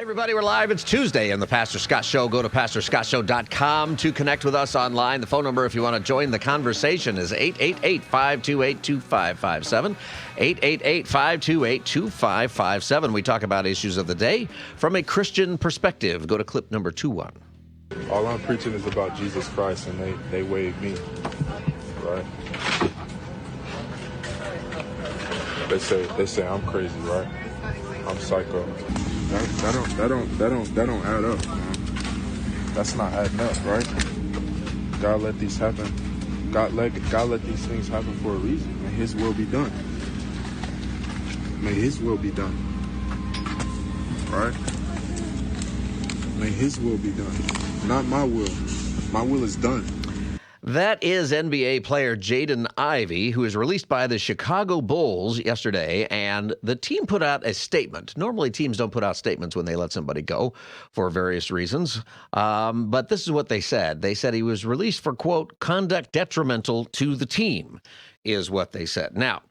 Everybody, we're live. It's Tuesday on the Pastor Scott Show. Go to pastorscottshow.com to connect with us online. The phone number, if you want to join the conversation, is 888-528-2557. 888-528-2557. We talk about issues of the day from a Christian perspective. Go to clip number 21. All I'm preaching is about Jesus Christ, and they weighed me, right? They say I'm crazy, right? I'm psycho. That don't add up, man. That's not adding up, right? God let these happen. God let these things happen for a reason. May His will be done. May His will be done. Right? May His will be done. Not my will. My will is done. That is NBA player Jaden Ivey, who was released by the Chicago Bulls yesterday, and the team put out a statement. Normally, teams don't put out statements when they let somebody go for various reasons, but this is what they said. They said he was released for, quote, conduct detrimental to the team, is what they said. Now,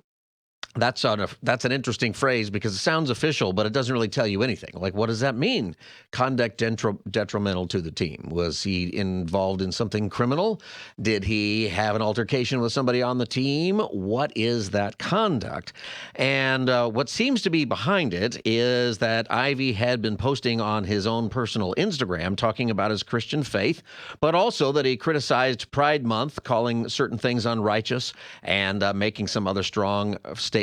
that's an interesting phrase because it sounds official, but it doesn't really tell you anything. Like, what does that mean? Conduct detrimental to the team. Was he involved in something criminal? Did he have an altercation with somebody on the team? What is that conduct? And what seems to be behind it is that Ivey had been posting on his own personal Instagram talking about his Christian faith, but also that he criticized Pride Month, calling certain things unrighteous and making some other strong statements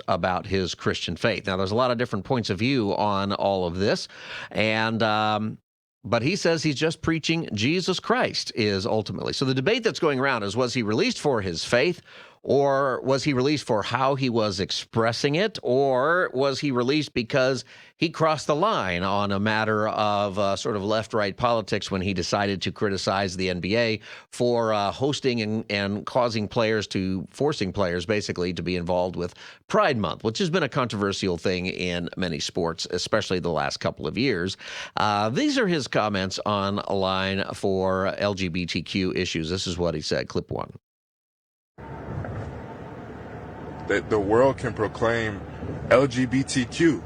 about his Christian faith. Now, there's a lot of different points of view on all of this, and but he says he's just preaching Jesus Christ is ultimately. So the debate that's going around is, was he released for his faith, or was he released for how he was expressing it, or was he released because he crossed the line on a matter of sort of left-right politics when he decided to criticize the NBA for hosting and forcing players basically to be involved with Pride Month, which has been a controversial thing in many sports, especially the last couple of years. These are his comments on a line for LGBTQ issues. This is what he said, clip 1. That the world can proclaim LGBTQ,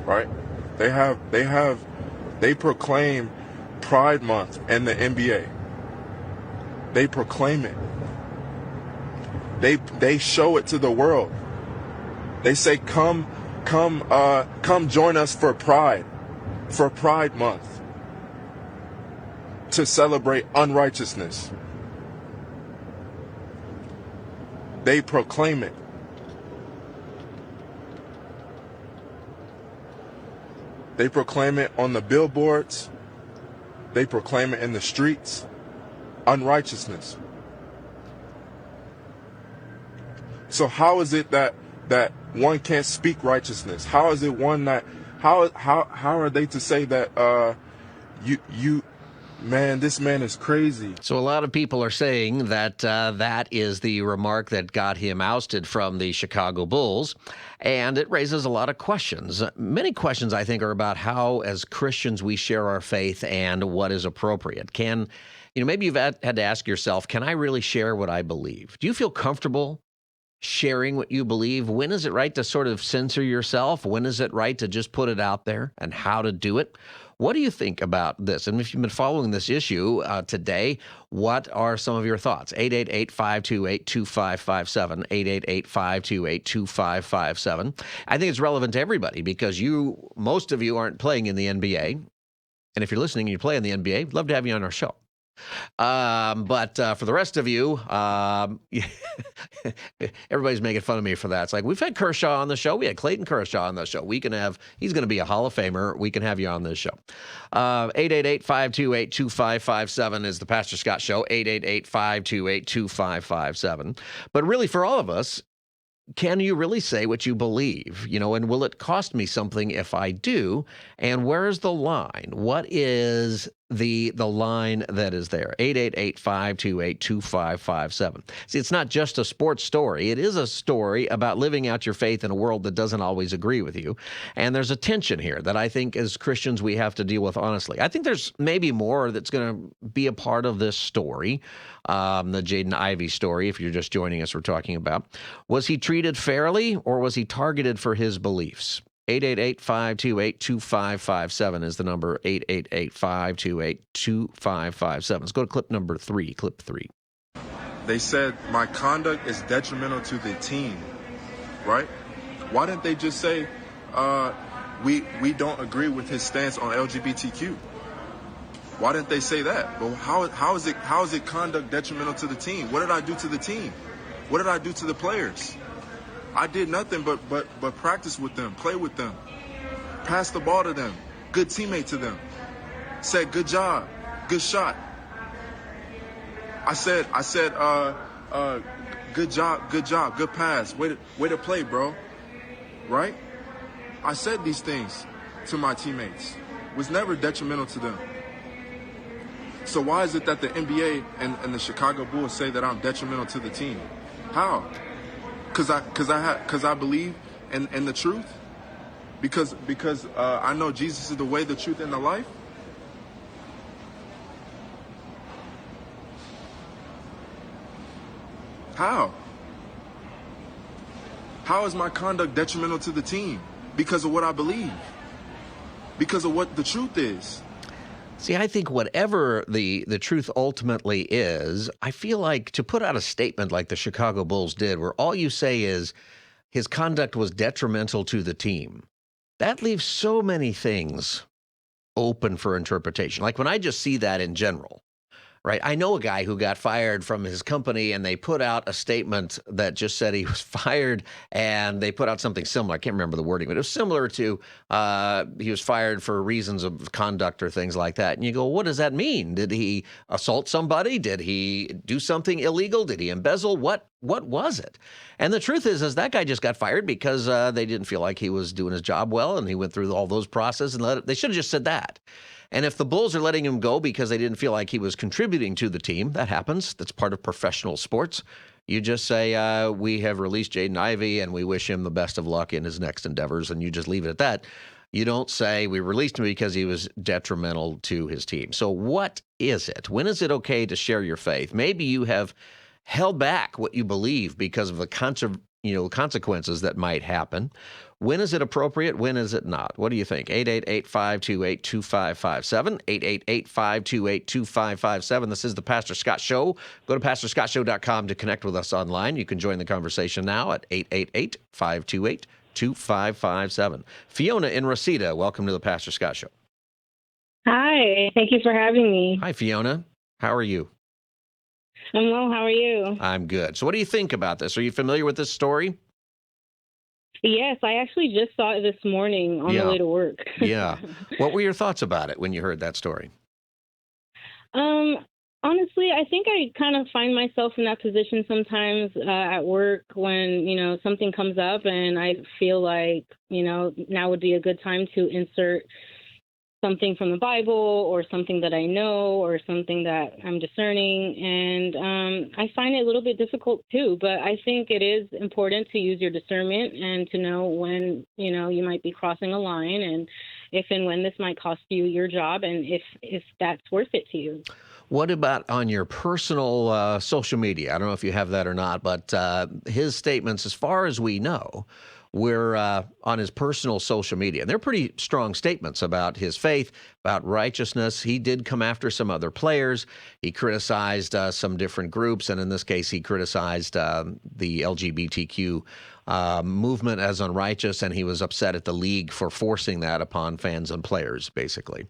right? They proclaim Pride Month and the NBA. They proclaim it. They show it to the world. They say, come join us for Pride Month, to celebrate unrighteousness. They proclaim it. They proclaim it on the billboards. They proclaim it in the streets. Unrighteousness. So how is it that one can't speak righteousness? How is it one that how are they to say that man, this man is crazy? So a lot of people are saying that that is the remark that got him ousted from the Chicago Bulls, and it raises a lot of questions. Many questions, I think, are about how, as Christians, we share our faith and what is appropriate. Maybe you've had to ask yourself, can I really share what I believe? Do you feel comfortable sharing what you believe? When is it right to sort of censor yourself? When is it right to just put it out there, and how to do it? What do you think about this? And if you've been following this issue today, what are some of your thoughts? 888-528-2557, 888-528-2557. I think it's relevant to everybody because most of you aren't playing in the NBA. And if you're listening and you play in the NBA, we'd love to have you on our show. But for the rest of you, everybody's making fun of me for that. It's like, we've had Kershaw on the show. We had Clayton Kershaw on the show. He's going to be a Hall of Famer. We can have you on this show. 888-528-2557 is the Pastor Scott Show, 888-528-2557. But really, for all of us, can you really say what you believe? And will it cost me something if I do? And where is the line? What is the line that is there, 888-528-2557. See, it's not just a sports story. It is a story about living out your faith in a world that doesn't always agree with you. And there's a tension here that I think as Christians we have to deal with honestly. I think there's maybe more that's going to be a part of this story, the Jaden Ivey story, if you're just joining us, we're talking about. Was he treated fairly or was he targeted for his beliefs? 888-528-2557 is the number, 888-528-2557. Let's go to clip number 3, clip 3. They said my conduct is detrimental to the team, right? Why didn't they just say we don't agree with his stance on LGBTQ? Why didn't they say that? Well, how is it conduct detrimental to the team? What did I do to the team? What did I do to the players? I did nothing but practice with them, play with them, pass the ball to them, good teammate to them. Said good job, good shot. I said, good job, good pass, way to play, bro. Right? I said these things to my teammates. Was never detrimental to them. So why is it that the NBA and the Chicago Bulls say that I'm detrimental to the team? How? Because I believe in the truth? Because I know Jesus is the way, the truth, and the life? How? How is my conduct detrimental to the team? Because of what I believe. Because of what the truth is. See, I think whatever the truth ultimately is, I feel like to put out a statement like the Chicago Bulls did, where all you say is his conduct was detrimental to the team, that leaves so many things open for interpretation. Like when I just see that in general, right? I know a guy who got fired from his company and they put out a statement that just said he was fired, and they put out something similar. I can't remember the wording, but it was similar to he was fired for reasons of conduct or things like that. And you go, what does that mean? Did he assault somebody? Did he do something illegal? Did he embezzle? What was it? And the truth is that guy just got fired because they didn't feel like he was doing his job well, and he went through all those processes and they should have just said that. And if the Bulls are letting him go because they didn't feel like he was contributing to the team, that happens. That's part of professional sports. You just say, we have released Jaden Ivey and we wish him the best of luck in his next endeavors, and you just leave it at that. You don't say we released him because he was detrimental to his team. So what is it? When is it okay to share your faith? Maybe you have held back what you believe because of the consequences that might happen. When is it appropriate? When is it not? What do you think? 888-528-2557, 888-528-2557. This is the Pastor Scott Show. Go to pastorscottshow.com to connect with us online. You can join the conversation now at 888-528-2557. Fiona in Reseda, welcome to the Pastor Scott Show. Hi, thank you for having me. Hi, Fiona. How are you? I'm well, how are you? I'm good. So what do you think about this? Are you familiar with this story? Yes, I actually just saw it this morning on the way to work. Yeah. What were your thoughts about it when you heard that story? Honestly, I think I kind of find myself in that position sometimes at work when, something comes up and I feel like, now would be a good time to insert something from the Bible or something that I know or something that I'm discerning. And I find it a little bit difficult too, but I think it is important to use your discernment and to know when, you might be crossing a line and if and when this might cost you your job and if that's worth it to you. What about on your personal social media? I don't know if you have that or not, but his statements, as far as we know, were on his personal social media. And they're pretty strong statements about his faith, about righteousness. He did come after some other players. He criticized some different groups. And in this case, he criticized the LGBTQ movement as unrighteous. And he was upset at the league for forcing that upon fans and players, basically.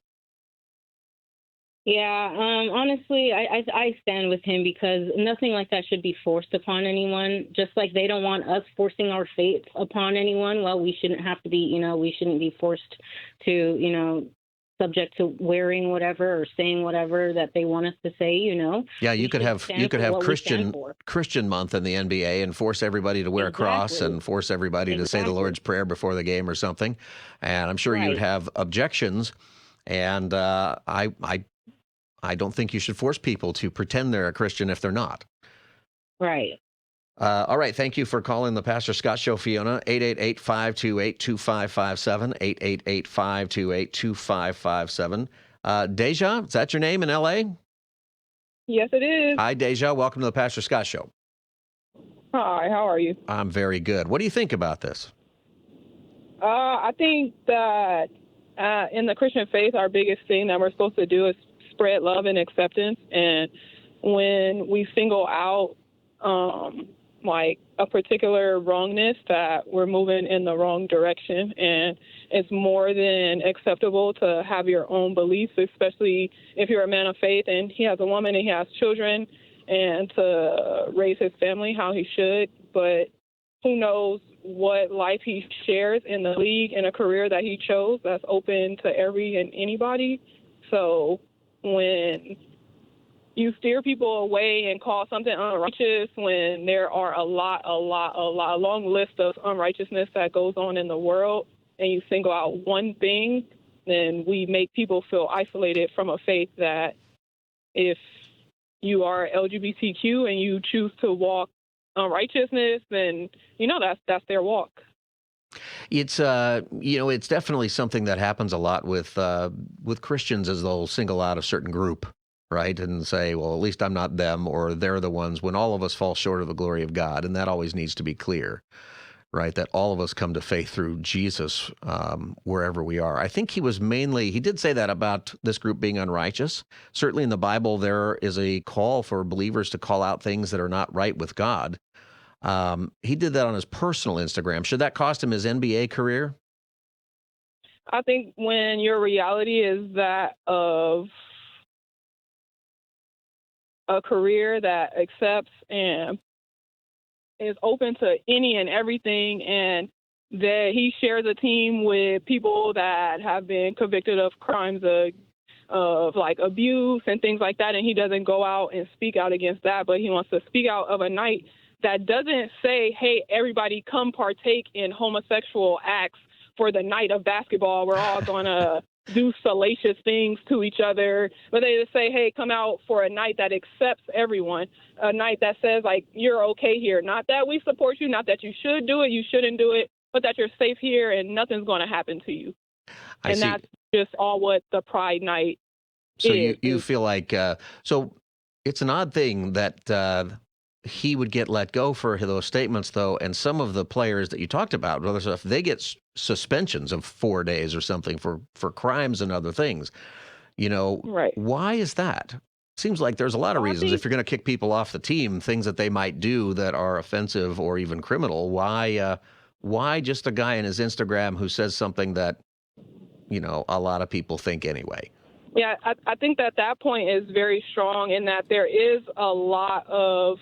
Yeah, honestly, I stand with him because nothing like that should be forced upon anyone. Just like they don't want us forcing our faith upon anyone. Well, we shouldn't have to be, we shouldn't be forced to, subject to wearing whatever or saying whatever that they want us to say, Yeah, you could have Christian month in the NBA and force everybody to wear a cross and force everybody to say the Lord's Prayer before the game or something. And I'm sure you'd have objections. And I I don't think you should force people to pretend they're a Christian if they're not. Right. All right. Thank you for calling the Pastor Scott Show, Fiona. 888-528-2557. 888-528-2557. Deja, is that your name in L.A.? Yes, it is. Hi, Deja. Welcome to the Pastor Scott Show. Hi, how are you? I'm very good. What do you think about this? I think that in the Christian faith, our biggest thing that we're supposed to do is spread love and acceptance. And when we single out like a particular wrongness, that we're moving in the wrong direction. And it's more than acceptable to have your own beliefs, especially if you're a man of faith and he has a woman and he has children, and to raise his family how he should. But who knows what life he shares in the league and a career that he chose that's open to every and anybody. So when you steer people away and call something unrighteous, when there are a long list of unrighteousness that goes on in the world, and you single out one thing, then we make people feel isolated from a faith that if you are LGBTQ and you choose to walk unrighteousness, then that's their walk. It's it's definitely something that happens a lot with Christians, as they'll single out a certain group, right, and say, well, at least I'm not them, or they're the ones, when all of us fall short of the glory of God. And that always needs to be clear, right, that all of us come to faith through Jesus wherever we are. I think he did say that about this group being unrighteous. Certainly in the Bible, there is a call for believers to call out things that are not right with God. He did that on his personal Instagram. Should that cost him his NBA career? I think when your reality is that of a career that accepts and is open to any and everything, and that he shares a team with people that have been convicted of crimes of like abuse and things like that, and he doesn't go out and speak out against that, but he wants to speak out of a night that doesn't say, hey, everybody come partake in homosexual acts for the night of basketball. We're all going to do salacious things to each other. But they just say, hey, come out for a night that accepts everyone, a night that says, like, you're okay here. Not that we support you, not that you should do it, you shouldn't do it, but that you're safe here and nothing's going to happen to you. That's just all what the Pride Night is. So you feel like, so it's an odd thing that he would get let go for those statements, though, and some of the players that you talked about, other stuff, they get suspensions of 4 days or something for crimes and other things. Right. Why is that? Seems like there's a lot of reasons. If you're going to kick people off the team, things that they might do that are offensive or even criminal, why just a guy in his Instagram who says something that, a lot of people think anyway? Yeah, I think that point is very strong in that there is a lot of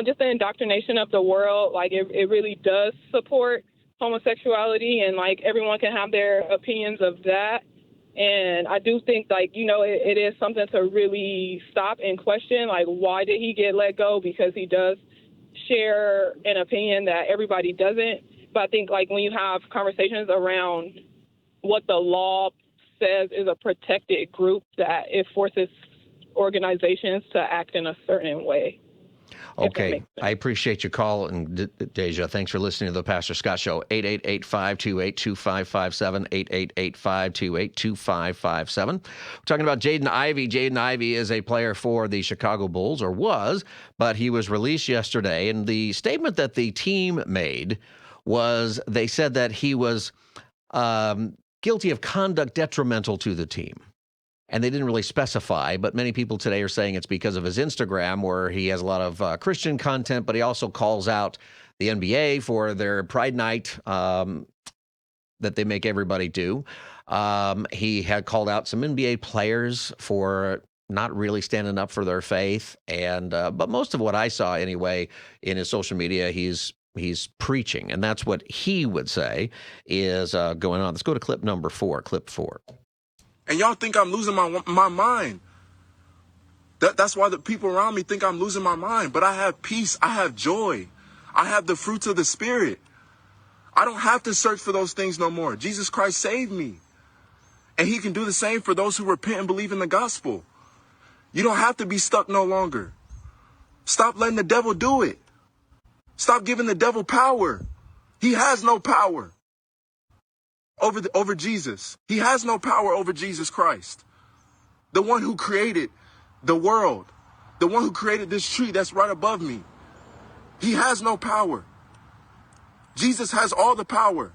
just the indoctrination of the world. Like it really does support homosexuality, and like everyone can have their opinions of that. And I do think it is something to really stop and question. Like, why did he get let go? Because he does share an opinion that everybody doesn't. But I think when you have conversations around what the law says is a protected group, that it forces organizations to act in a certain way. Okay. I appreciate your call, and Deja, thanks for listening to the Pastor Scott Show. 888-528-2557, 888-528-2557. We're talking about Jaden Ivey. Jaden Ivey is a player for the Chicago Bulls, or was, but he was released yesterday, and the statement that the team made was they said that he was guilty of conduct detrimental to the team. And they didn't really specify, but many people today are saying it's because of his Instagram, where he has a lot of Christian content, but he also calls out the NBA for their Pride Night that they make everybody do. He had called out some NBA players for not really standing up for their faith. And but most of what I saw anyway in his social media, he's preaching. And that's what he would say is going on. Let's go to clip number 4, clip 4. And y'all think I'm losing my mind. That's why the people around me think I'm losing my mind. But I have peace. I have joy. I have the fruits of the Spirit. I don't have to search for those things no more. Jesus Christ saved me. And he can do the same for those who repent and believe in the gospel. You don't have to be stuck no longer. Stop letting the devil do it. Stop giving the devil power. He has no power over Jesus. He has no power over Jesus Christ. The one who created the world. The one who created this tree that's right above me. He has no power. Jesus has all the power.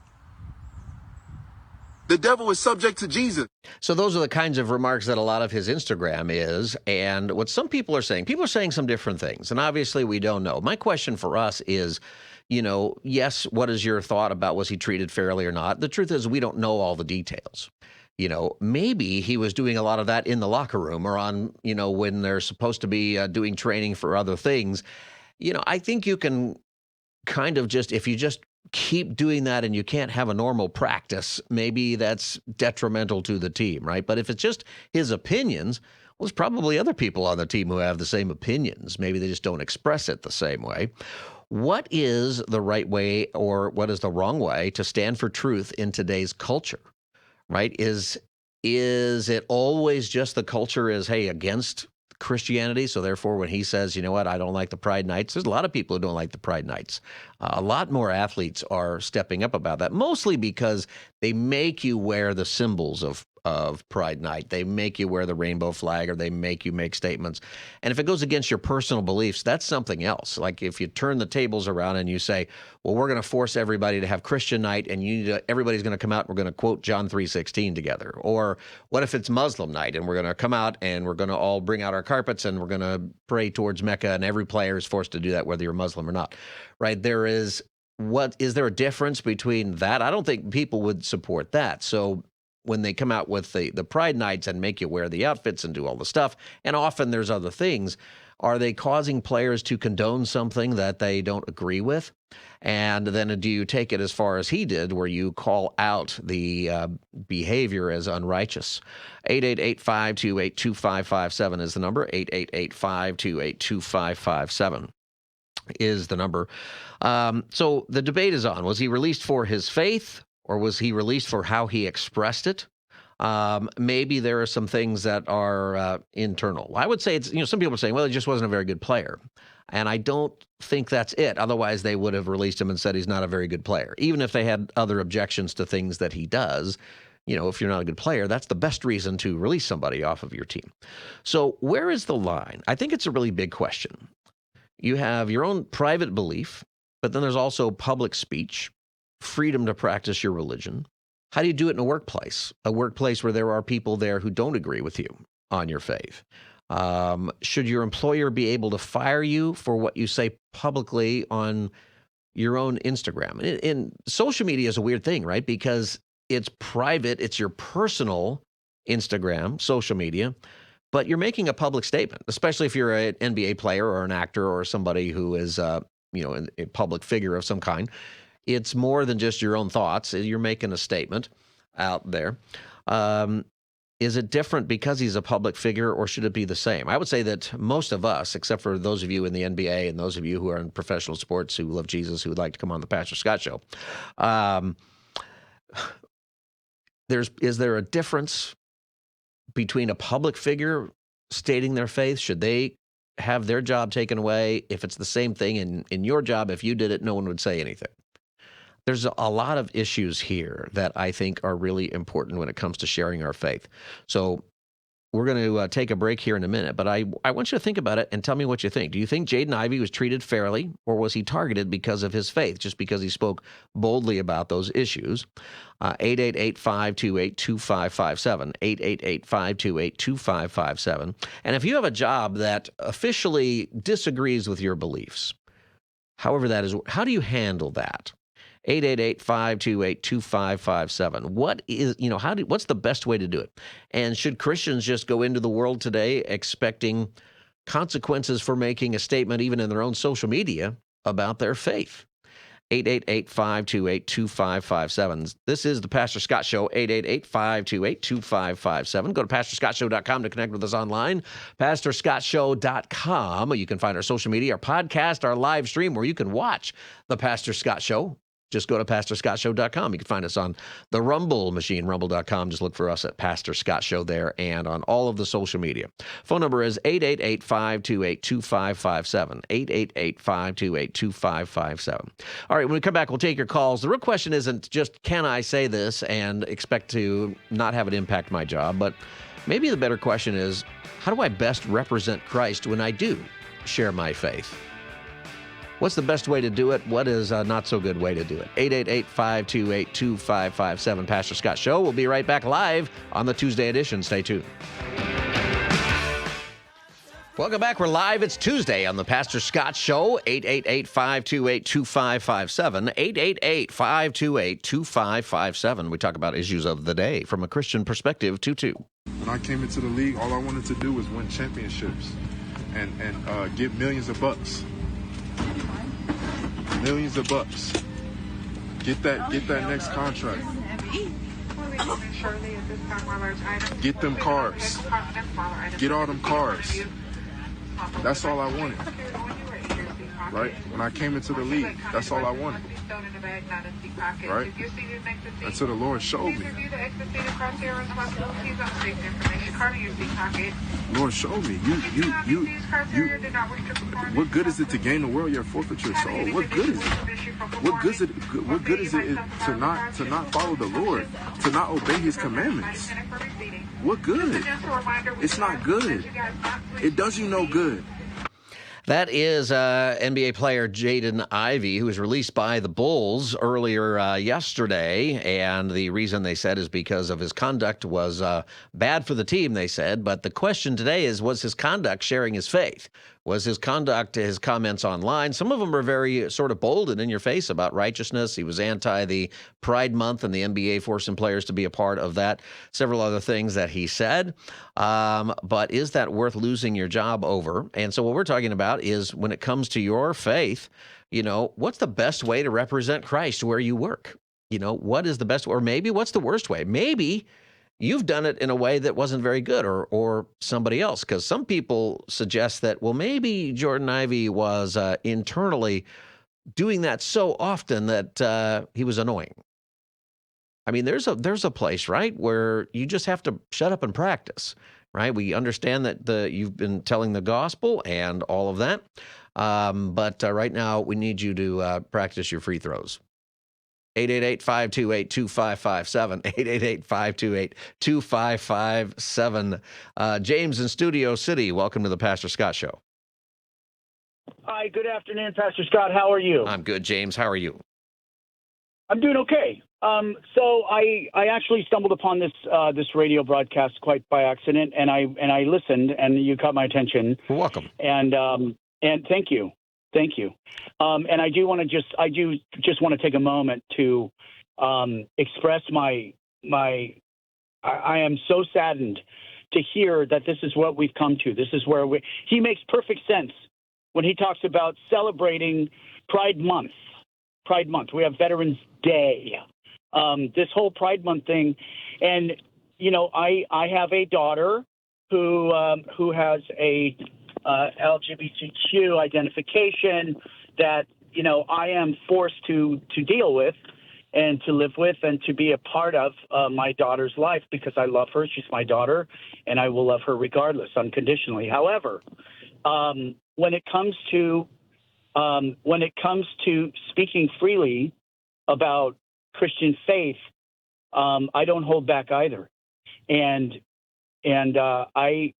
The devil is subject to Jesus. So those are the kinds of remarks that a lot of his Instagram is. And what some people are saying some different things. And obviously we don't know. My question for us is, yes, what is your thought about was he treated fairly or not? The truth is we don't know all the details. Maybe he was doing a lot of that in the locker room or on, when they're supposed to be doing training for other things. I think you can kind of if you just keep doing that and you can't have a normal practice, maybe that's detrimental to the team, right? But if it's just his opinions, well, there's probably other people on the team who have the same opinions. Maybe they just don't express it the same way. What is the right way or what is the wrong way to stand for truth in today's culture, right? Is it always just the culture is, hey, against Christianity? So therefore, when he says, you know what, I don't like the Pride Nights, there's a lot of people who don't like the Pride Nights. A lot more athletes are stepping up about that, mostly because they make you wear the symbols of Pride Night. They make you wear the rainbow flag or they make you make statements. And if it goes against your personal beliefs, that's something else. Like if you turn the tables around and you say, well, we're going to force everybody to have Christian night and everybody's going to come out and we're going to quote John 3:16 together. Or what if it's Muslim night and we're going to come out and we're going to all bring out our carpets and we're going to pray towards Mecca and every player is forced to do that whether you're Muslim or not, right? Is there a difference between that? I don't think people would support that. So when they come out with the Pride Nights and make you wear the outfits and do all the stuff, and often there's other things, are they causing players to condone something that they don't agree with? And then do you take it as far as he did, where you call out the behavior as unrighteous? 888-528-2557 is the number. 888-528-2557 is the number. So the debate is on. Was he released for his faith? Or was he released for how he expressed it? Maybe there are some things that are internal. I would say some people are saying, well, he just wasn't a very good player. And I don't think that's it. Otherwise, they would have released him and said he's not a very good player. Even if they had other objections to things that he does, if you're not a good player, that's the best reason to release somebody off of your team. So where is the line? I think it's a really big question. You have your own private belief, but then there's also public speech. Freedom to practice your religion. How do you do it in a workplace where there are people there who don't agree with you on your faith? Should your employer be able to fire you for what you say publicly on your own Instagram? And social media is a weird thing, right? Because it's private, it's your personal Instagram, social media, but you're making a public statement, especially if you're an NBA player or an actor or somebody who is, a public figure of some kind. It's more than just your own thoughts. You're making a statement out there. Is it different because he's a public figure, or should it be the same? I would say that most of us, except for those of you in the NBA and those of you who are in professional sports who love Jesus, who would like to come on the Pastor Scott Show, is there a difference between a public figure stating their faith? Should they have their job taken away? If it's the same thing in your job, if you did it, no one would say anything. There's a lot of issues here that I think are really important when it comes to sharing our faith. So we're going to take a break here in a minute, but I want you to think about it and tell me what you think. Do you think Jaden Ivey was treated fairly, or was he targeted because of his faith, just because he spoke boldly about those issues? 888-528-2557, 888-528-2557. And if you have a job that officially disagrees with your beliefs, however that is, how do you handle that? 888-528-2557. What's the best way to do it? And should Christians just go into the world today expecting consequences for making a statement, even in their own social media, about their faith? 888-528-2557. This is the Pastor Scott Show, 888-528-2557. Go to PastorScottShow.com to connect with us online, PastorScottShow.com. You can find our social media, our podcast, our live stream, where you can watch the Pastor Scott Show. just go to PastorScottShow.com. You can find us on the Rumble machine, rumble.com. Just look for us at Pastor Scott Show there and on all of the social media. Phone number is 888-528-2557, 888-528-2557. All right, when we come back, we'll take your calls. The real question isn't just, can I say this and expect to not have it impact my job, but maybe the better question is, how do I best represent Christ when I do share my faith? What's the best way to do it? What is a not so good way to do it? 888-528-2557, Pastor Scott Show. We'll be right back live on the Tuesday edition. Stay tuned. Welcome back. We're live. It's Tuesday on the Pastor Scott Show. 888-528-2557, 888-528-2557. We talk about issues of the day from a Christian perspective, 2-2. When I came into the league, all I wanted to do was win championships and get millions of bucks. Millions of bucks. Get that next contract. Get them cars. Get all them cars. That's all I wanted. Right? When I came into the league, that's all I wanted. Right? Until the Lord showed me. Lord showed me. You. What good is it to gain the world yet forfeit your soul? What good is it? What good is it to not follow the Lord, to not obey His commandments? What good? It's not good. It does you no good. That is NBA player Jaden Ivey, who was released by the Bulls earlier yesterday. And the reason they said is because of his conduct was bad for the team, they said. But the question today is, was his conduct sharing his faith? Was his conduct, his comments online? Some of them are very sort of bold and in your face about righteousness. He was anti the Pride Month and the NBA forcing players to be a part of that. Several other things that he said. But is that worth losing your job over? And so what we're talking about is, when it comes to your faith, what's the best way to represent Christ where you work? What is the best, or maybe what's the worst way? Maybe you've done it in a way that wasn't very good, or somebody else, because some people suggest that, well, maybe Jordan Ivey was internally doing that so often that he was annoying. I mean, there's a place, right, where you just have to shut up and practice, right? We understand that you've been telling the gospel and all of that, but right now we need you to practice your free throws. 888-528-2557, 888-528-2557. James in Studio City, welcome to the Pastor Scott Show. Hi, good afternoon, Pastor Scott. How are you? I'm good, James. How are you? I'm doing okay. So I actually stumbled upon this radio broadcast quite by accident, and I listened, and you caught my attention. You're welcome. And thank you. And I do want to just want to take a moment to express I am so saddened to hear that this is what we've come to. This is where he makes perfect sense when he talks about celebrating Pride Month. Pride Month. We have Veterans Day. This whole Pride Month thing, and I have a daughter who has a LGBTQ identification that I am forced to deal with and to live with and to be a part of my daughter's life, because I love her. She's my daughter, and I will love her regardless, unconditionally. However, when it comes to speaking freely about Christian faith, I don't hold back either, and I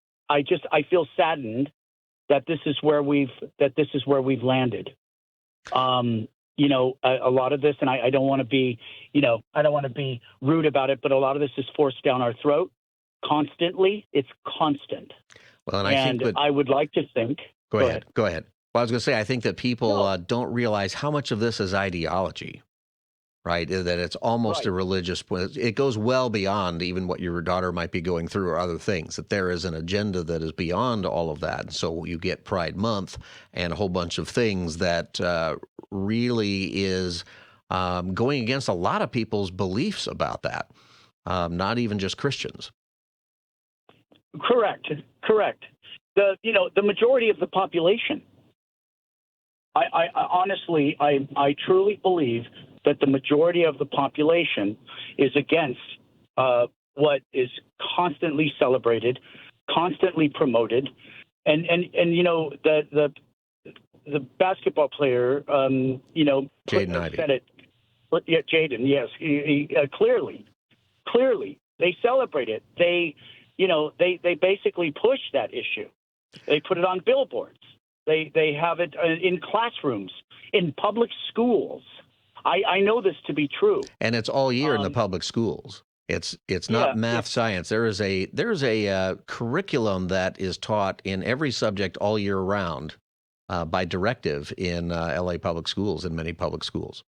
feel saddened that this is where we've landed. A lot of this, and I don't want to be, rude about it, but a lot of this is forced down our throat constantly. It's constant. Well, and I would like to think. Go ahead. Well, I was going to say, I think that people don't realize how much of this is ideology, right? That it's almost a religious point. It goes well beyond even what your daughter might be going through or other things, that there is an agenda that is beyond all of that. So you get Pride Month and a whole bunch of things that really is going against a lot of people's beliefs about that, not even just Christians. Correct. The majority of the population, I honestly, I truly believe that the majority of the population is against what is constantly celebrated, constantly promoted, and you know the basketball player, you know, Jaden Ivey. said it. Yeah, Jaden, yes, he clearly they celebrate it. They, you know, they basically push that issue. They put it on billboards. They have it in classrooms, in public schools. I know this to be true. And it's all year in the public schools. It's not math, science. There's a curriculum that is taught in every subject all year round by directive in LA public schools and many public schools.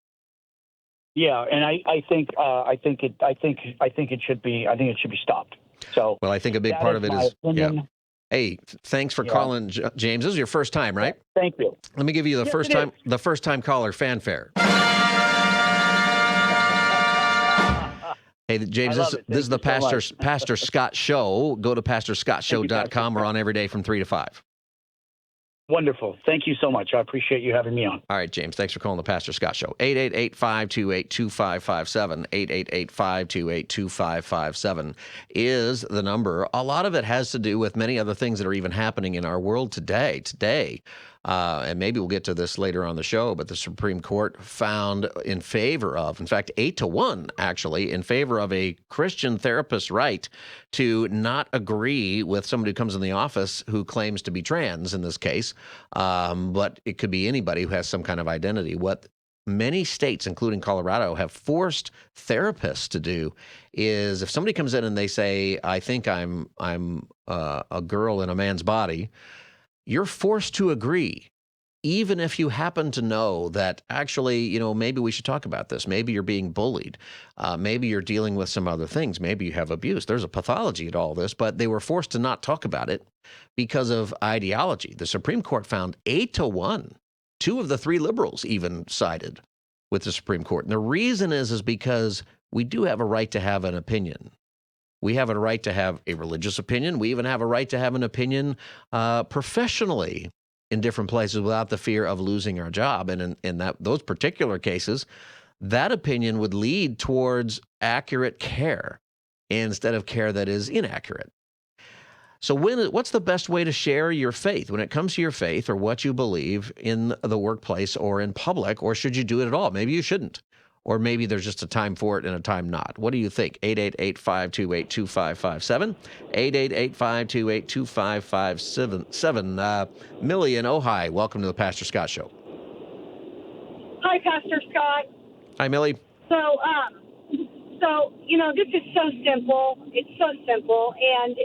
Yeah, and I think it should be stopped. So well, I think a big part of it is opinion. yeah. Hey, thanks for calling, James. This is your first time, right? Thank you. Let me give you the first time caller fanfare. Hey, James, this is the Pastor Scott Show. Go to pastorscottshow.com. We're on every day from 3 to 5. Wonderful. Thank you so much. I appreciate you having me on. All right, James. Thanks for calling the Pastor Scott Show. 888-528-2557. 888-528-2557 is the number. A lot of it has to do with many other things that are even happening in our world today. And maybe we'll get to this later on the show, but the Supreme Court found in favor of, in fact, 8-1, actually, in favor of a Christian therapist's right to not agree with somebody who comes in the office who claims to be trans in this case, but it could be anybody who has some kind of identity. What many states, including Colorado, have forced therapists to do is if somebody comes in and they say, I think I'm a girl in a man's body, you're forced to agree, even if you happen to know that actually, you know, maybe we should talk about this. Maybe you're being bullied. Maybe you're dealing with some other things. Maybe you have abuse. There's a pathology at all this, but they were forced to not talk about it because of ideology. The Supreme Court found 8-1. 2 of the 3 liberals even sided with the Supreme Court. And the reason is because we do have a right to have an opinion. We have a right to have a religious opinion. We even have a right to have an opinion professionally in different places without the fear of losing our job. And in those particular cases, that opinion would lead towards accurate care instead of care that is inaccurate. So what's the best way to share your faith when it comes to your faith or what you believe in the workplace or in public, or should you do it at all? Maybe you shouldn't. Or maybe there's just a time for it and a time not. What do you think? 888-528-2557. 888-528-2557. Millie in Ojai, welcome to the Pastor Scott Show. Hi, Pastor Scott. Hi, Millie. So, you know, this is so simple. It's so simple, and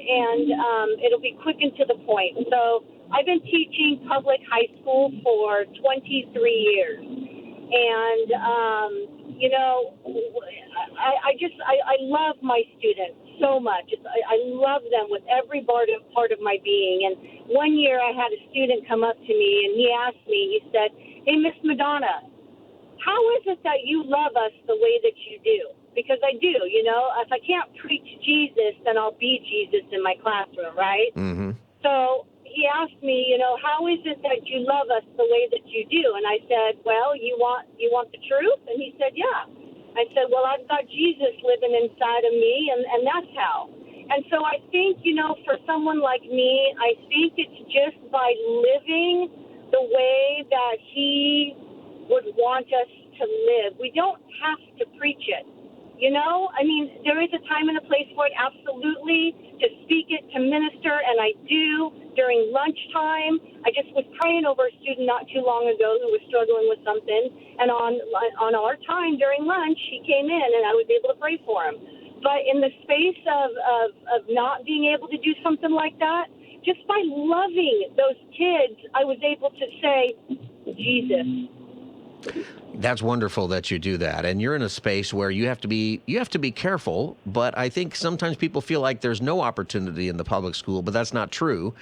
it'll be quick and to the point. So I've been teaching public high school for 23 years. And, you know, I love my students so much. I love them with every part of my being. And one year I had a student come up to me and he asked me, he said, hey, Miss Madonna, how is it that you love us the way that you do? Because I do, you know, if I can't preach Jesus, then I'll be Jesus in my classroom, right? Mm-hmm. So he asked me, you know, how is it that you love us the way that you do? And I said, well, you want the truth? And he said, yeah. I said, well, I've got Jesus living inside of me, and that's how. And so I think, you know, for someone like me, I think it's just by living the way that he would want us to live. We don't have to preach it. You know, I mean, there is a time and a place for it, absolutely, to speak it, to minister, and I do during lunchtime. I just was praying over a student not too long ago who was struggling with something, and on our time during lunch, he came in, and I was able to pray for him. But in the space of not being able to do something like that, just by loving those kids, I was able to say, Jesus. That's wonderful that you do that, and you're in a space where you have to be careful. But I think sometimes people feel like there's no opportunity in the public school, but that's not true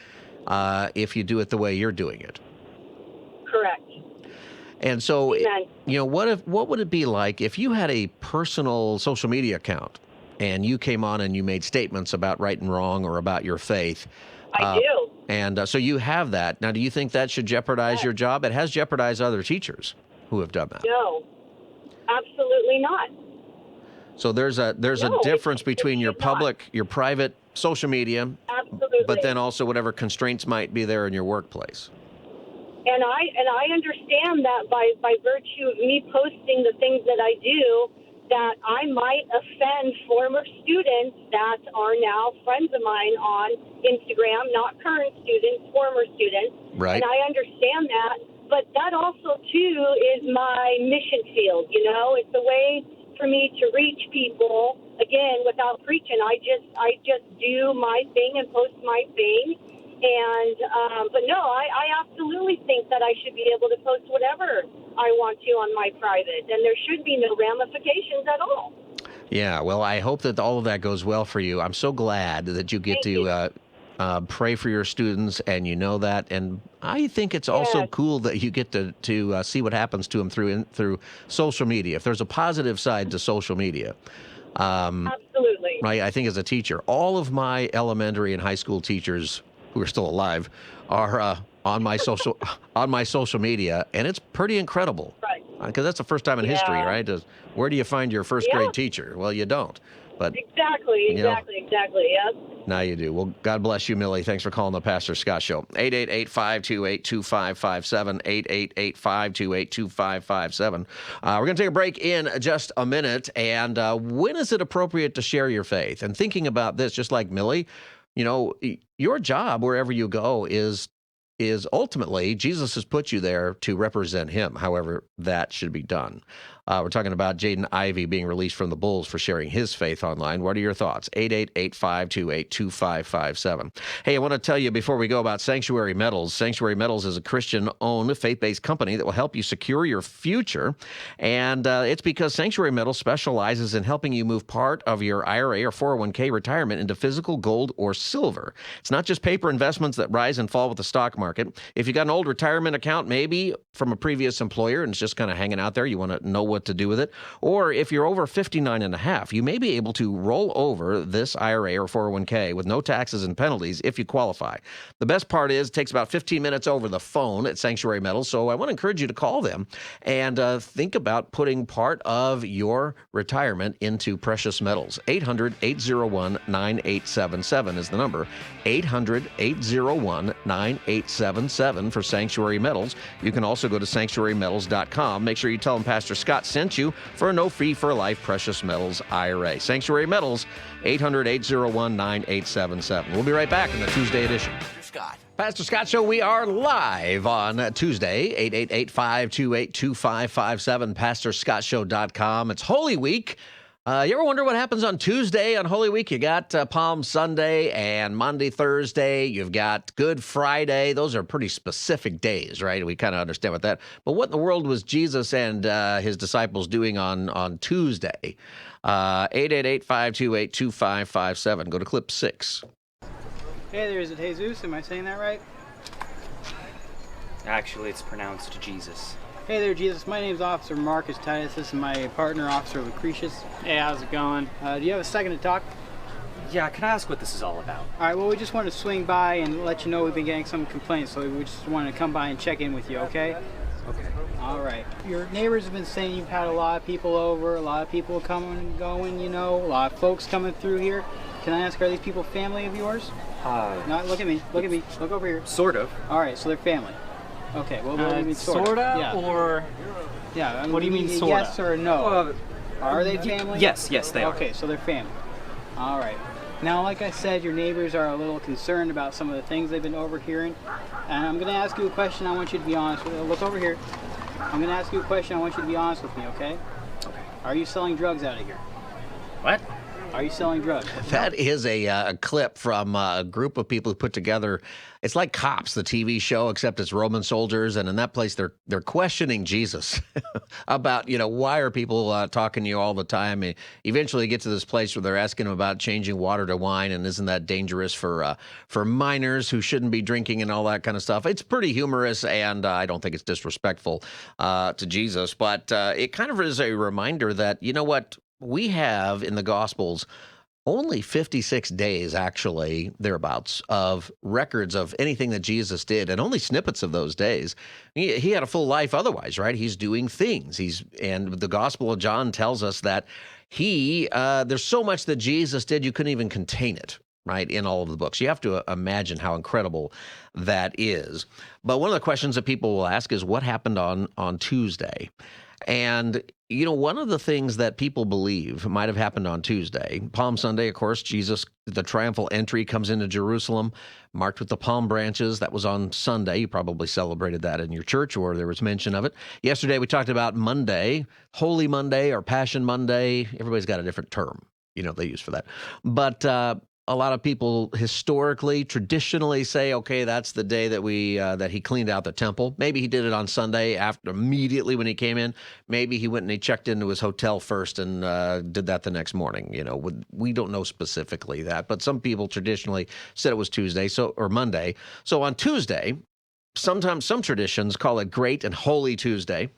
if you do it the way you're doing it. Correct. And so, Amen. you know, what would it be like if you had a personal social media account and you came on and you made statements about right and wrong or about your faith? I do. And so you have that. Now, do you think that should jeopardize your job? It has jeopardized other teachers who have done that. No. Absolutely not. So there's a No, difference between your should not. your private social media, Absolutely. but then also whatever constraints might be there in your workplace. And I understand that by virtue of me posting the things that I do, that I might offend former students that are now friends of mine on Instagram, not current students, former students. Right. And I understand that, but that also too is my mission field. You know, it's a way for me to reach people again without preaching. I just do my thing and post my thing. And but no, I absolutely think that I should be able to post whatever I want to on my private, and there should be no ramifications at all. Yeah, well, I hope that all of that goes well for you. I'm so glad that you get to pray for your students, and you know that. And I think it's also cool that you get to see what happens to them through social media. If there's a positive side to social media. Absolutely. Right, I think as a teacher, all of my elementary and high school teachers who are still alive are on my social media, and it's pretty incredible. Right. Because that's the first time in history, right? Where do you find your first grade teacher? Well, you don't. But Exactly. Yes. now you do. Well, God bless you, Millie. Thanks for calling the Pastor Scott Show. 888-528-2557, 888-528-2557. We're going to take a break in just a minute. And when is it appropriate to share your faith? And thinking about this, just like Millie, you know, your job wherever you go is ultimately, Jesus has put you there to represent him, however that should be done. We're talking about Jaden Ivey being released from the Bulls for sharing his faith online. What are your thoughts? 888-528-2557. Hey, I want to tell you before we go about Sanctuary Metals. Sanctuary Metals is a Christian-owned, faith-based company that will help you secure your future. And it's because Sanctuary Metals specializes in helping you move part of your IRA or 401k retirement into physical gold or silver. It's not just paper investments that rise and fall with the stock market. If you got an old retirement account, maybe from a previous employer, and it's just kind of hanging out there, you want to know what to do with it. Or if you're over 59 and a half, you may be able to roll over this IRA or 401k with no taxes and penalties if you qualify. The best part is it takes about 15 minutes over the phone at Sanctuary Metals. So I want to encourage you to call them and think about putting part of your retirement into precious metals. 800-801-9877 is the number. 800-801-9877 for Sanctuary Metals. You can also go to sanctuarymetals.com. Make sure you tell them Pastor Scott sent you for a no-fee for life precious metals IRA. Sanctuary Metals, 800-801-9877. We'll be right back in the Tuesday edition. Pastor Scott Show, we are live on Tuesday, 888-528-2557, pastorscottshow.com. It's Holy Week. You ever wonder what happens on Tuesday on Holy Week? You got Palm Sunday and Monday, Thursday. You've got Good Friday. Those are pretty specific days, right? We kind of understand what that. But what in the world was Jesus and his disciples doing on Tuesday? 888-528-2557. Go to clip 6. Hey there, is it Jesus? Am I saying that right? Actually, it's pronounced Jesus. Hey there, Jesus. My name's Officer Marcus Titus. This is my partner, Officer Lucretius. Hey, how's it going? Do you have a second to talk? Yeah, can I ask what this is all about? All right, well, we just wanted to swing by and let you know we've been getting some complaints, so we just wanted to come by and check in with you, okay? Okay. All right. Your neighbors have been saying you've had a lot of people over, a lot of people coming and going, you know, a lot of folks coming through here. Can I ask, are these people family of yours? No, look at me. Look at me. Look over here. Sort of. All right, so they're family. Okay, well, what do you mean sort of? Sorta, Yeah. or... Yeah, I mean, What do you mean, sorta? yes or no? Are they family? Yes, they are. Okay, so they're family. All right. Now, like I said, your neighbors are a little concerned about some of the things they've been overhearing. And I'm going to ask you a question. I want you to be honest with me. Look over here. I'm going to ask you a question. I want you to be honest with me, okay? Okay. Are you selling drugs out of here? What? Are you selling drugs? That is a clip from a group of people who put together. It's like Cops, the TV show, except it's Roman soldiers, and in that place they're questioning Jesus about why are people talking to you all the time. And eventually get to this place where they're asking him about changing water to wine, and isn't that dangerous for minors who shouldn't be drinking and all that kind of stuff. It's pretty humorous, and I don't think it's disrespectful to Jesus, but it kind of is a reminder that what we have in the Gospels only 56 days, actually, thereabouts, of records of anything that Jesus did, and only snippets of those days. He had a full life otherwise, right? He's doing things. And the Gospel of John tells us that there's so much that Jesus did, you couldn't even contain it, right, in all of the books. You have to imagine how incredible that is. But one of the questions that people will ask is, what happened on Tuesday? And, one of the things that people believe might have happened on Tuesday, Palm Sunday, of course, Jesus, the triumphal entry comes into Jerusalem, marked with the palm branches. That was on Sunday. You probably celebrated that in your church, or there was mention of it. Yesterday, we talked about Monday, Holy Monday or Passion Monday. Everybody's got a different term, they use for that. But a lot of people historically, traditionally say, okay, that's the day that he cleaned out the temple. Maybe he did it on Sunday immediately when he came in. Maybe he went and he checked into his hotel first and did that the next morning. We don't know specifically that, but some people traditionally said it was Tuesday or Monday. So on Tuesday, sometimes some traditions call it Great and Holy Tuesday.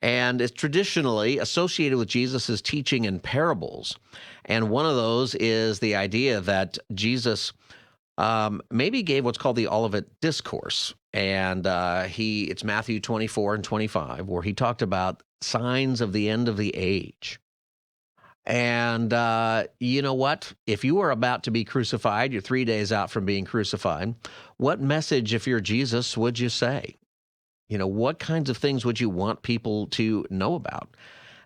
And it's traditionally associated with Jesus' teaching in parables. And one of those is the idea that Jesus maybe gave what's called the Olivet Discourse. And it's Matthew 24 and 25, where he talked about signs of the end of the age. And you know what? If you are about to be crucified, you're 3 days out from being crucified, what message, if you're Jesus, would you say? What kinds of things would you want people to know about?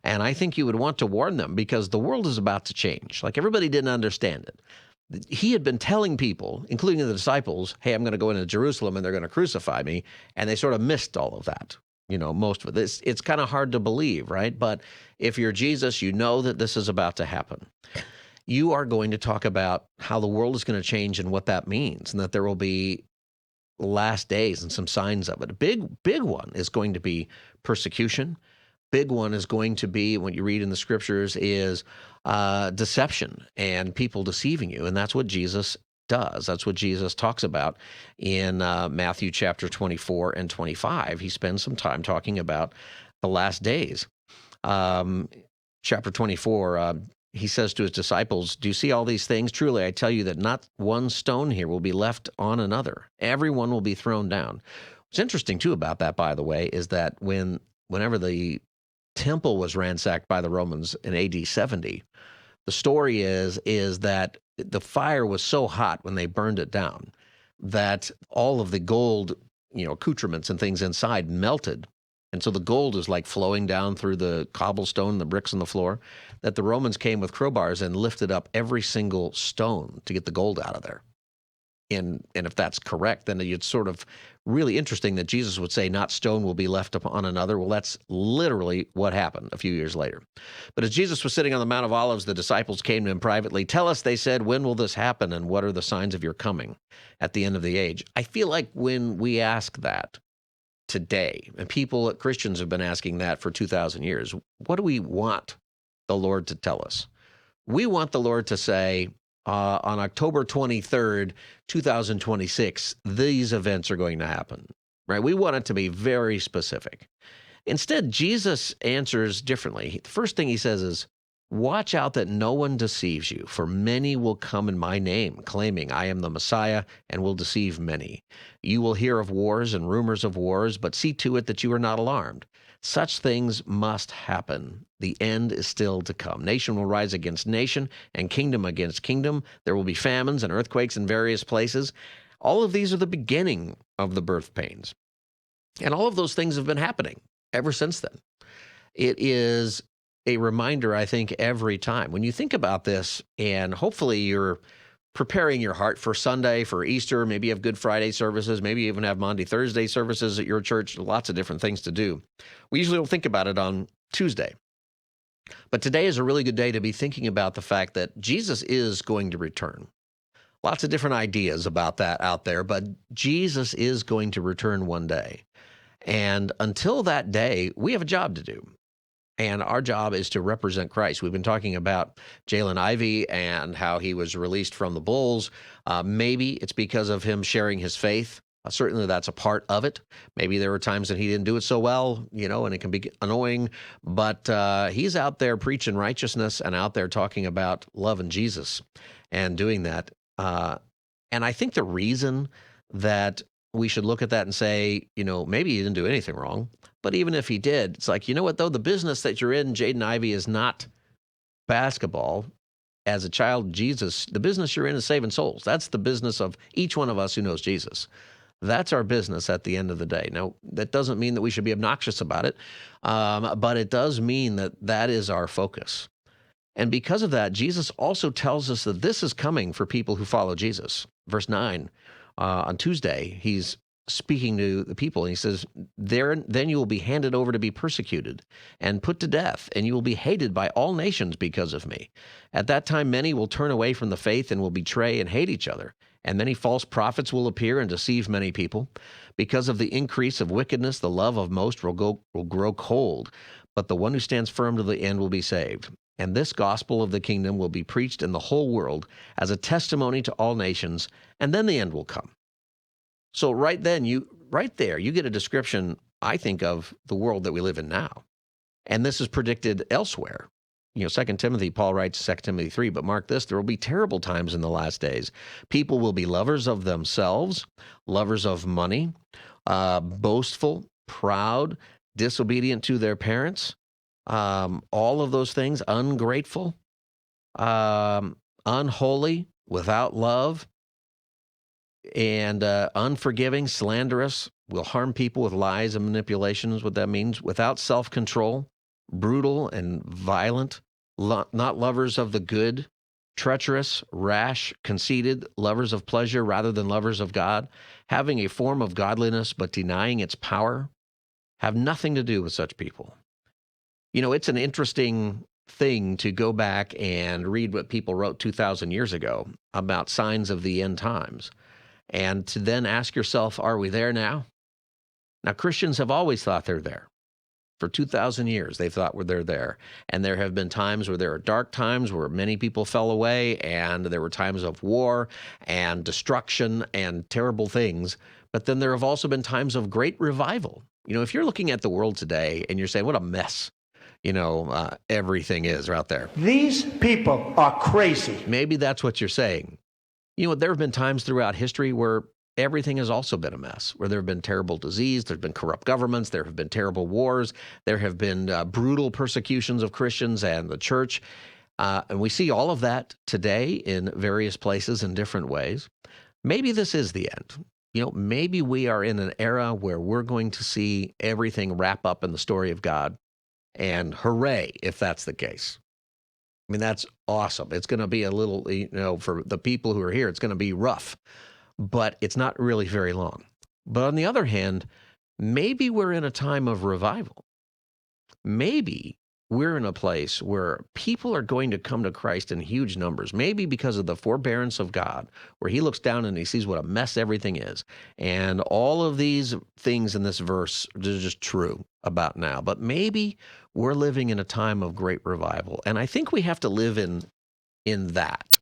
And I think you would want to warn them, because the world is about to change. Like, everybody didn't understand it. He had been telling people, including the disciples, hey, I'm going to go into Jerusalem and they're going to crucify me. And they sort of missed all of that, most of it. It's kind of hard to believe, right? But if you're Jesus, you know that this is about to happen. You are going to talk about how the world is going to change and what that means, and that there will be last days and some signs of it. A big one is going to be persecution. Big one is going to be, what you read in the scriptures, is deception and people deceiving you. And that's what Jesus does. That's what Jesus talks about in Matthew chapter 24 and 25. He spends some time talking about the last days. Chapter 24, he says to his disciples, do you see all these things? Truly, I tell you that not one stone here will be left on another. Everyone will be thrown down. What's interesting, too, about that, by the way, is that whenever the temple was ransacked by the Romans in AD 70, the story is that the fire was so hot when they burned it down that all of the gold, accoutrements and things inside melted. And so the gold is like flowing down through the cobblestone, the bricks on the floor, that the Romans came with crowbars and lifted up every single stone to get the gold out of there. And if that's correct, then it's sort of really interesting that Jesus would say, not stone will be left upon another. Well, that's literally what happened a few years later. But as Jesus was sitting on the Mount of Olives, the disciples came to him privately. Tell us, they said, when will this happen, and what are the signs of your coming at the end of the age? I feel like when we ask that today, and Christians have been asking that for 2,000 years, what do we want the Lord to tell us? We want the Lord to say, on October 23rd, 2026, these events are going to happen, right? We want it to be very specific. Instead, Jesus answers differently. The first thing he says is, watch out that no one deceives you, for many will come in my name, claiming I am the Messiah, and will deceive many. You will hear of wars and rumors of wars, but see to it that you are not alarmed. Such things must happen. The end is still to come. Nation will rise against nation, and kingdom against kingdom. There will be famines and earthquakes in various places. All of these are the beginning of the birth pains. And all of those things have been happening ever since then. It is a reminder, I think, every time. When you think about this, and hopefully you're preparing your heart for Sunday, for Easter, maybe you have Good Friday services, maybe you even have Monday, Thursday services at your church, lots of different things to do. We usually don't think about it on Tuesday. But today is a really good day to be thinking about the fact that Jesus is going to return. Lots of different ideas about that out there, but Jesus is going to return one day. And until that day, we have a job to do. And our job is to represent Christ. We've been talking about Jalen Ivey and how he was released from the Bulls. Maybe it's because of him sharing his faith. Certainly, that's a part of it. Maybe there were times that he didn't do it so well, and it can be annoying. But he's out there preaching righteousness and out there talking about loving Jesus and doing that. And I think the reason that we should look at that and say, maybe he didn't do anything wrong. But even if he did, it's like, you know what, though? The business that you're in, Jaden Ivey, is not basketball. As a child of Jesus, the business you're in is saving souls. That's the business of each one of us who knows Jesus. That's our business at the end of the day. Now, that doesn't mean that we should be obnoxious about it, but it does mean that that is our focus. And because of that, Jesus also tells us that this is coming for people who follow Jesus. Verse 9, on Tuesday, he's speaking to the people, and he says, then you will be handed over to be persecuted and put to death, and you will be hated by all nations because of me. At that time, many will turn away from the faith and will betray and hate each other. And many false prophets will appear and deceive many people. Because of the increase of wickedness, the love of most will grow cold, but the one who stands firm to the end will be saved. And this gospel of the kingdom will be preached in the whole world as a testimony to all nations, and then the end will come. So right there, you get a description, I think, of the world that we live in now. And this is predicted elsewhere. 2 Timothy, Paul writes 2 Timothy 3, but mark this, there will be terrible times in the last days. People will be lovers of themselves, lovers of money, boastful, proud, disobedient to their parents, all of those things, ungrateful, unholy, without love, and unforgiving, slanderous, will harm people with lies and manipulations, what that means, without self-control, brutal and violent, not lovers of the good, treacherous, rash, conceited, lovers of pleasure rather than lovers of God, having a form of godliness but denying its power, have nothing to do with such people. It's an interesting thing to go back and read what people wrote 2,000 years ago about signs of the end times, and to then ask yourself, are we there now? Now, Christians have always thought they're there. For 2,000 years, they've thought they're there. And there have been times where there are dark times where many people fell away, and there were times of war and destruction and terrible things. But then there have also been times of great revival. If you're looking at the world today and you're saying, what a mess, everything is out there. These people are crazy. Maybe that's what you're saying. There have been times throughout history where everything has also been a mess, where there have been terrible disease, there have been corrupt governments, there have been terrible wars, there have been brutal persecutions of Christians and the church. And we see all of that today in various places in different ways. Maybe this is the end. Maybe we are in an era where we're going to see everything wrap up in the story of God. And hooray, if that's the case. I mean, that's awesome. It's going to be a little, for the people who are here, it's going to be rough, but it's not really very long. But on the other hand, maybe we're in a time of revival. Maybe we're in a place where people are going to come to Christ in huge numbers, maybe because of the forbearance of God, where he looks down and he sees what a mess everything is. And all of these things in this verse are just true about now. But maybe we're living in a time of great revival. And I think we have to live in that.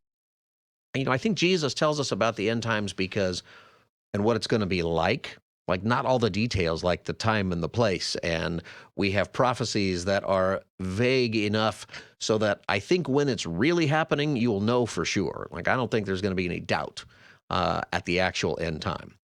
I think Jesus tells us about the end times and what it's going to be like not all the details, like the time and the place. And we have prophecies that are vague enough so that I think when it's really happening, you will know for sure. I don't think there's going to be any doubt at the actual end time.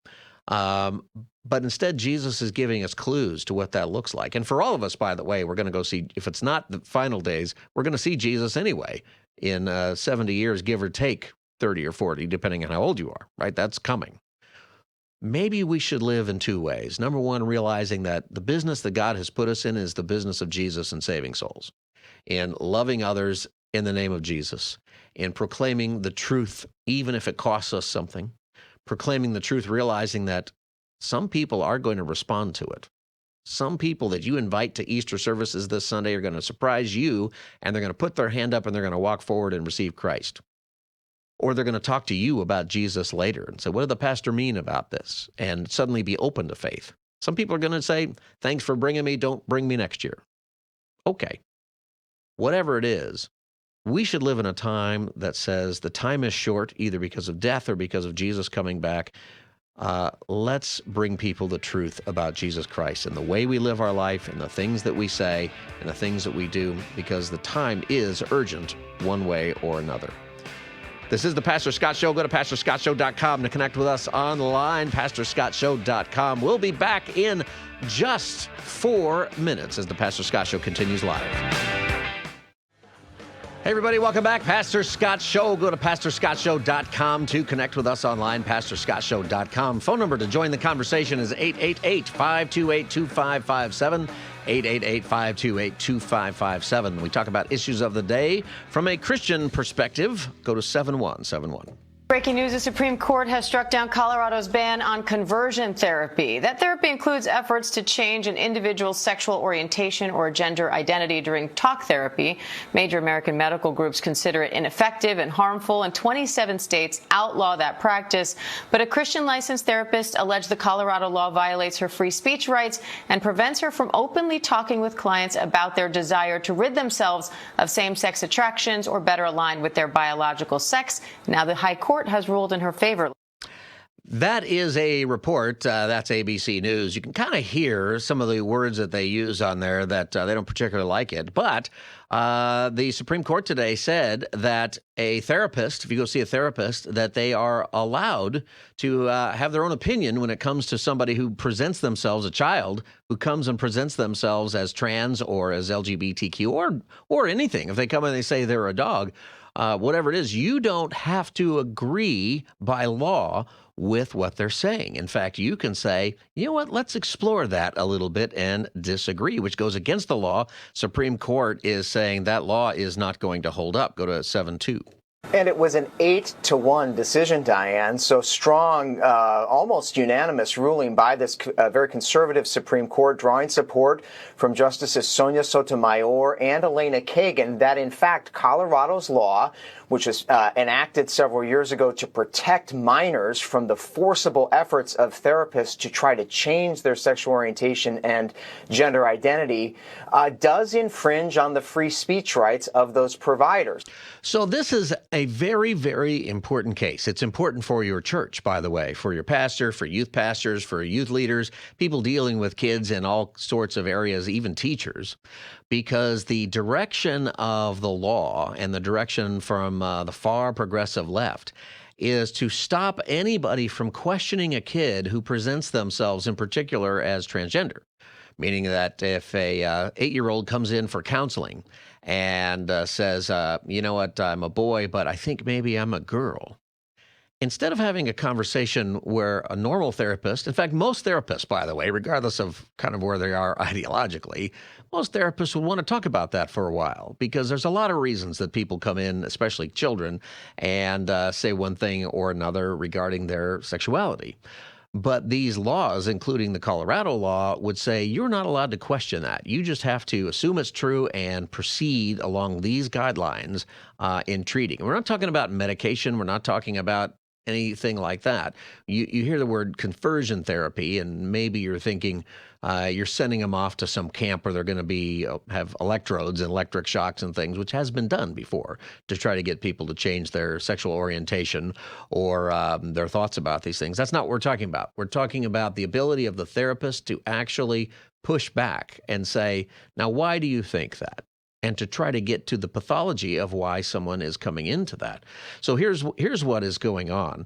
But instead, Jesus is giving us clues to what that looks like. And for all of us, by the way, we're going to go see, if it's not the final days, we're going to see Jesus anyway in 70 years, give or take 30 or 40, depending on how old you are, right? That's coming. Maybe we should live in two ways. Number one, realizing that the business that God has put us in is the business of Jesus and saving souls, and loving others in the name of Jesus, and proclaiming the truth, even if it costs us something, proclaiming the truth, realizing that some people are going to respond to it. Some people that you invite to Easter services this Sunday are going to surprise you, and they're going to put their hand up and they're going to walk forward and receive Christ. Or they're going to talk to you about Jesus later and say, what did the pastor mean about this? And suddenly be open to faith. Some people are going to say, thanks for bringing me, don't bring me next year. Okay. Whatever it is, we should live in a time that says the time is short, either because of death or because of Jesus coming back. Let's bring people the truth about Jesus Christ and the way we live our life and the things that we say and the things that we do, because the time is urgent one way or another. This is the Pastor Scott Show. Go to pastorscottshow.com to connect with us online, pastorscottshow.com. We'll be back in just 4 minutes as the Pastor Scott Show continues live. Hey, everybody, welcome back. Pastor Scott Show. Go to pastorscottshow.com to connect with us online, pastorscottshow.com. Phone number to join the conversation is 888-528-2557, 888-528-2557. We talk about issues of the day from a Christian perspective. Go to 7171. Breaking news, the Supreme Court has struck down Colorado's ban on conversion therapy. That therapy includes efforts to change an individual's sexual orientation or gender identity during talk therapy. Major American medical groups consider it ineffective and harmful, and 27 states outlaw that practice. But a Christian licensed therapist alleged the Colorado law violates her free speech rights and prevents her from openly talking with clients about their desire to rid themselves of same-sex attractions or better align with their biological sex. Now the High Court has ruled in her favor. That is a report. That's ABC News. You can kind of hear some of the words that they use on there that they don't particularly like it. But the Supreme Court today said that a therapist, if you go see a therapist, that they are allowed to have their own opinion when it comes to somebody who presents themselves, a child who comes and presents themselves as trans or as LGBTQ or anything. If they come and they say they're a dog, whatever it is, you don't have to agree by law with what they're saying. In fact, you can say, you know what, let's explore that a little bit and disagree, which goes against the law. Supreme Court is saying that law is not going to hold up. Go to 7-2. And it was an 8-1 decision, Diane. So strong, almost unanimous ruling by this very conservative Supreme Court, drawing support from Justices Sonia Sotomayor and Elena Kagan that, in fact, Colorado's law, which was enacted several years ago to protect minors from the forcible efforts of therapists to try to change their sexual orientation and gender identity, does infringe on the free speech rights of those providers. So this is a very, very important case. It's important for your church, by the way, for your pastor, for youth pastors, for youth leaders, people dealing with kids in all sorts of areas, even teachers, because the direction of the law and the direction from the far progressive left is to stop anybody from questioning a kid who presents themselves in particular as transgender, meaning that if a 8-year-old comes in for counseling and says, you know what, I'm a boy, but I think maybe I'm a girl. Instead of having a conversation where a normal therapist, in fact, most therapists, by the way, regardless of kind of where they are ideologically, most therapists would want to talk about that for a while, because there's a lot of reasons that people come in, especially children, and say one thing or another regarding their sexuality. But these laws, including the Colorado law, would say you're not allowed to question that. You just have to assume it's true and proceed along these guidelines in treating. We're not talking about medication. We're not talking about anything like that. You hear the word conversion therapy, and maybe you're thinking you're sending them off to some camp where they're going to be have electrodes and electric shocks and things, which has been done before to try to get people to change their sexual orientation or their thoughts about these things. That's not what we're talking about. We're talking about the ability of the therapist to actually push back and say, now, why do you think that? And to try to get to the pathology of why someone is coming into that. So here's what is going on.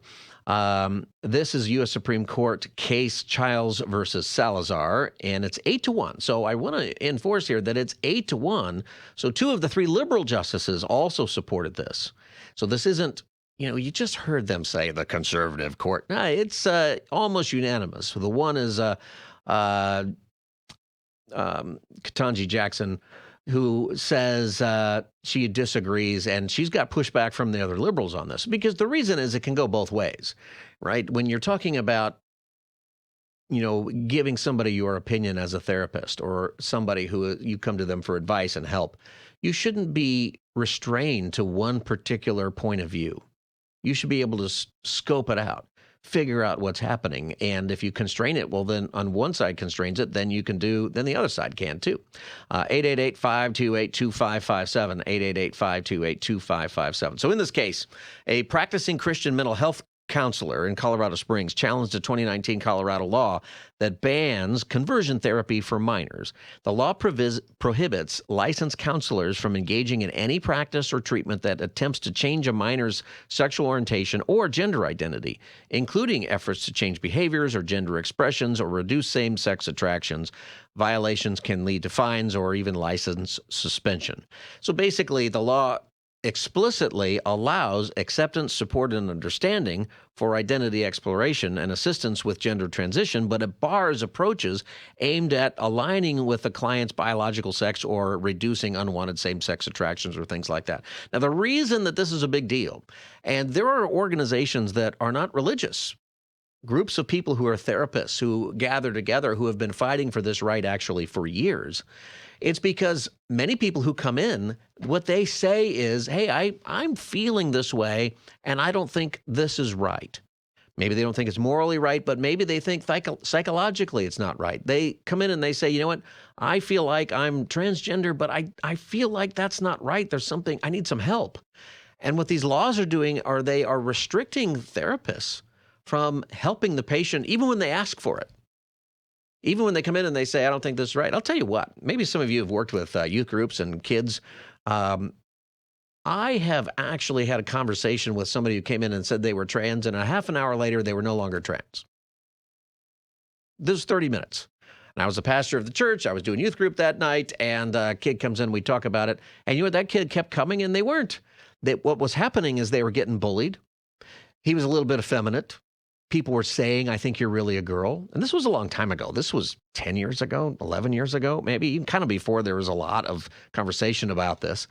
This is U.S. Supreme Court case Childs versus Salazar, and it's 8-1. So I want to enforce here that it's 8-1. So 2 of the 3 liberal justices also supported this. So this isn't, you just heard them say the conservative court. No, it's almost unanimous. The one is Ketanji Jackson, who says she disagrees, and she's got pushback from the other liberals on this, because the reason is it can go both ways, right? When you're talking about, giving somebody your opinion as a therapist or somebody who you come to them for advice and help, you shouldn't be restrained to one particular point of view. You should be able to scope it out, figure out what's happening. And if you constrain it, well, then on one side constrains it, then the other side can too. 888-528-2557, 888-528-2557. So in this case, a practicing Christian mental health counselor in Colorado Springs challenged a 2019 Colorado law that bans conversion therapy for minors. The law prohibits licensed counselors from engaging in any practice or treatment that attempts to change a minor's sexual orientation or gender identity, including efforts to change behaviors or gender expressions or reduce same-sex attractions. Violations can lead to fines or even license suspension. So basically, the law explicitly allows acceptance, support, and understanding for identity exploration and assistance with gender transition, but it bars approaches aimed at aligning with the client's biological sex or reducing unwanted same-sex attractions or things like that. Now, the reason that this is a big deal, and there are organizations that are not religious, groups of people who are therapists who gather together who have been fighting for this right actually for years. It's because many people who come in, what they say is, hey, I'm feeling this way, and I don't think this is right. Maybe they don't think it's morally right, but maybe they think psychologically it's not right. They come in and they say, you know what, I feel like I'm transgender, but I feel like that's not right. There's something, I need some help. And what these laws are doing are they are restricting therapists from helping the patient even when they ask for it. Even when they come in and they say, I don't think this is right. I'll tell you what, maybe some of you have worked with youth groups and kids. I have actually had a conversation with somebody who came in and said they were trans, and a half an hour later, they were no longer trans. This was 30 minutes. And I was the pastor of the church. I was doing youth group that night, and a kid comes in, we talk about it. And you know what? That kid kept coming, and they weren't. What was happening is they were getting bullied. He was a little bit effeminate. People were saying, I think you're really a girl. And this was a long time ago. This was 10 years ago, 11 years ago, maybe even kind of before there was a lot of conversation about this.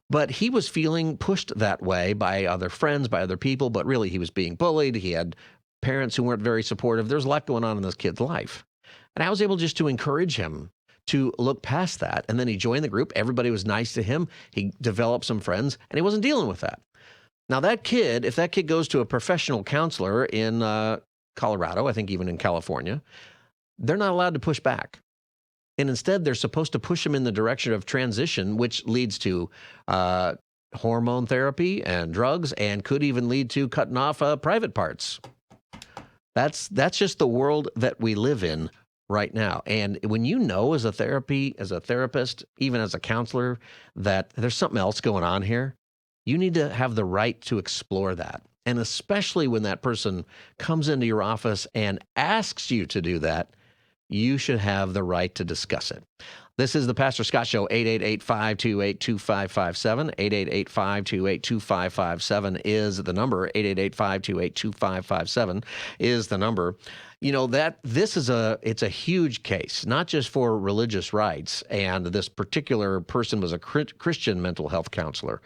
But he was feeling pushed that way by other friends, by other people, but really he was being bullied. He had parents who weren't very supportive. There's a lot going on in this kid's life. And I was able just to encourage him to look past that. And then he joined the group. Everybody was nice to him. He developed some friends, and he wasn't dealing with that. Now, that kid, if that kid goes to a professional counselor in Colorado, I think even in California, they're not allowed to push back. And instead, they're supposed to push them in the direction of transition, which leads to hormone therapy and drugs and could even lead to cutting off private parts. That's just the world that we live in right now. And when you know as a therapist, even as a counselor, that there's something else going on here, you need to have the right to explore that. And especially when that person comes into your office and asks you to do that, you should have the right to discuss it. This is the Pastor Scott Show, 888-528-2557. 888-528-2557 is the number. 888-528-2557 is the number. You know, it's a huge case, not just for religious rights, and this particular person was a Christian mental health counselor,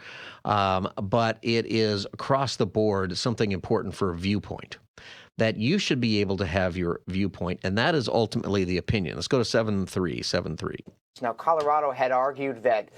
but it is across the board something important for viewpoint, that you should be able to have your viewpoint, and that is ultimately the opinion. Let's go to 7373. Now, Colorado had argued that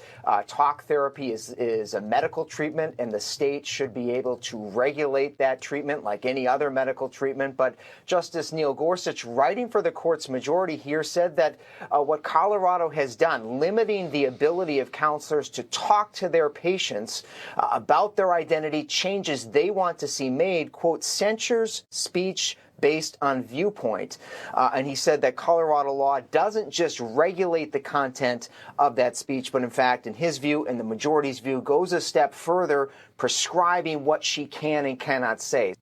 talk therapy is a medical treatment, and the state should be able to regulate that treatment like any other medical treatment. But Justice Neil Gorsuch, writing for the court's majority here, said that what Colorado has done, limiting the ability of counselors to talk to their patients about their identity, changes they want to see made, quote, censors speech based on viewpoint. And he said that Colorado law doesn't just regulate the content of that speech, but in fact, in his view and the majority's view, goes a step further, prescribing what she can and cannot say.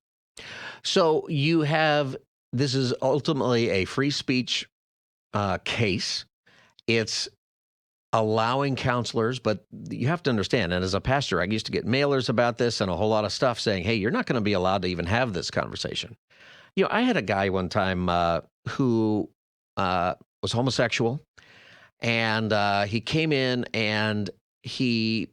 So this is ultimately a free speech case. It's allowing counselors, but you have to understand, and as a pastor, I used to get mailers about this and a whole lot of stuff saying, hey, you're not going to be allowed to even have this conversation. You know, I had a guy one time who was homosexual, and he came in and he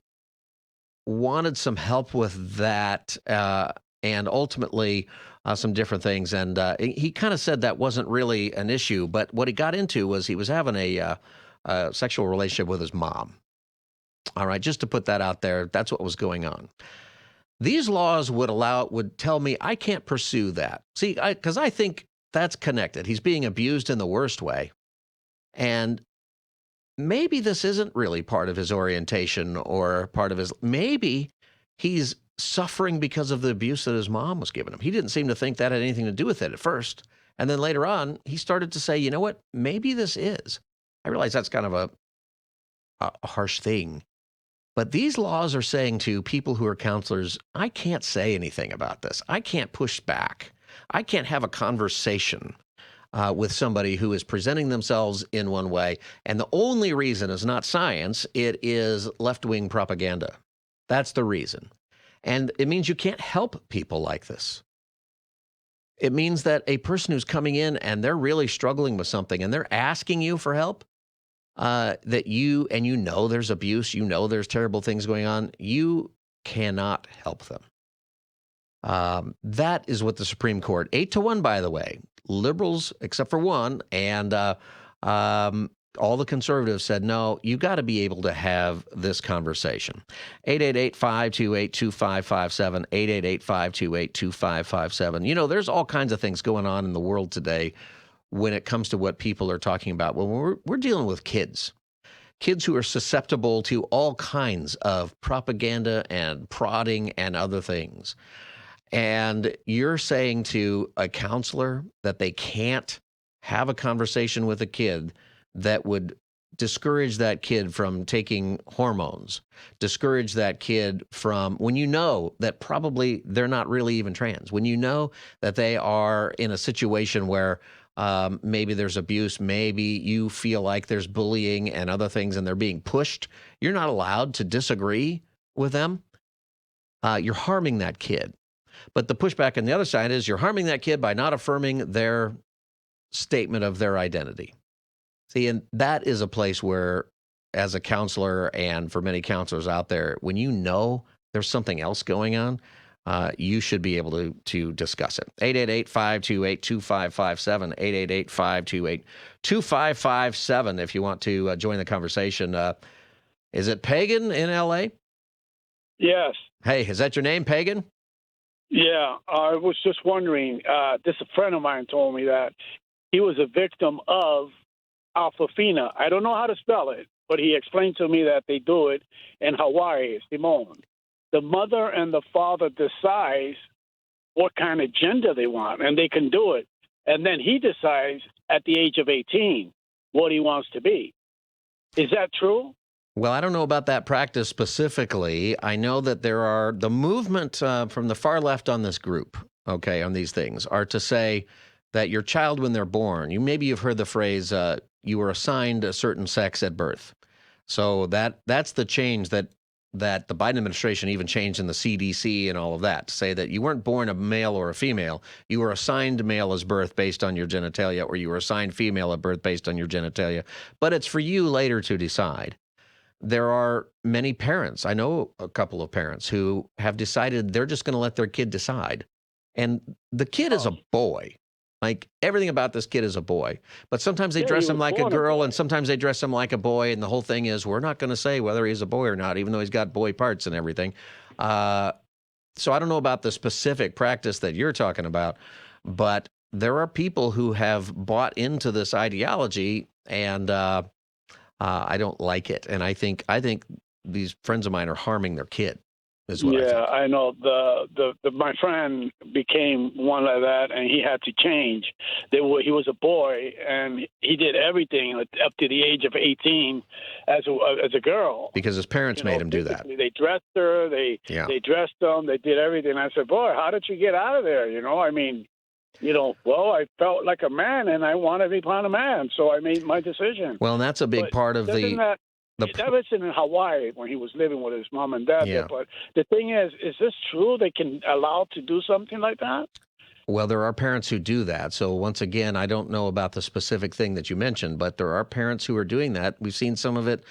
wanted some help with that and ultimately some different things. And he kind of said that wasn't really an issue, but what he got into was he was having a sexual relationship with his mom. All right, just to put that out there, that's what was going on. These laws would tell me I can't pursue that. See, because I think that's connected. He's being abused in the worst way. And maybe this isn't really part of his orientation or part of his, maybe he's suffering because of the abuse that his mom was giving him. He didn't seem to think that had anything to do with it at first. And then later on, he started to say, you know what, maybe this is. I realize that's kind of a harsh thing. But these laws are saying to people who are counselors, I can't say anything about this. I can't push back. I can't have a conversation with somebody who is presenting themselves in one way. And the only reason is not science, it is left-wing propaganda. That's the reason. And it means you can't help people like this. It means that a person who's coming in and they're really struggling with something and they're asking you for help, that you know there's abuse, you know there's terrible things going on, you cannot help them. That is what the Supreme Court, 8-1, by the way, liberals, except for one, and all the conservatives said, no, you got to be able to have this conversation. 888-528-2557, 888-528-2557. You know, there's all kinds of things going on in the world today when it comes to what people are talking about. Well, we're dealing with kids who are susceptible to all kinds of propaganda and prodding and other things. And you're saying to a counselor that they can't have a conversation with a kid that would discourage that kid from taking hormones, discourage that kid from, when you know that probably they're not really even trans, when you know that they are in a situation where maybe there's abuse, maybe you feel like there's bullying and other things and they're being pushed, you're not allowed to disagree with them. You're harming that kid. But the pushback on the other side is you're harming that kid by not affirming their statement of their identity. See, and that is a place where, as a counselor and for many counselors out there, when you know there's something else going on, you should be able to discuss it. 888-528-2557, 888-528-2557 if you want to join the conversation. Is it Pagan in L.A.? Yes. Hey, is that your name, Pagan? Yeah, I was just wondering, this a friend of mine told me that he was a victim of alfafina. I don't know how to spell it, but he explained to me that they do it in Hawaii, Simone. The mother and the father decides what kind of gender they want, and they can do it. And then he decides at the age of 18 what he wants to be. Is that true? Well, I don't know about that practice specifically. I know that there are the movement from the far left on this group, okay, on these things, are to say that your child, when they're born, maybe you've heard the phrase, you were assigned a certain sex at birth. So that's the change that the Biden administration even changed in the CDC and all of that, to say that you weren't born a male or a female. You were assigned male as birth based on your genitalia, or you were assigned female at birth based on your genitalia. But it's for you later to decide. There are many parents, I know a couple of parents, who have decided they're just going to let their kid decide. And the kid is a boy. Like, everything about this kid is a boy. But sometimes they dress him like a girl, and sometimes they dress him like a boy. And the whole thing is, we're not going to say whether he's a boy or not, even though he's got boy parts and everything. So I don't know about the specific practice that you're talking about, but there are people who have bought into this ideology, and I don't like it. And I think these friends of mine are harming their kid. Is what I know. My friend became one like that, and he had to change. He was a boy, and he did everything up to the age of 18 as a girl. Because his parents made him do that. They dressed her. They dressed him. They did everything. I said, boy, how did you get out of there? Well, I felt like a man, and I wanted to be a man, so I made my decision. Well, and that's a big part of that was in Hawaii when he was living with his mom and dad. Yeah. But the thing is this true? They can allow to do something like that? Well, there are parents who do that. So once again, I don't know about the specific thing that you mentioned, but there are parents who are doing that. We've seen some of it,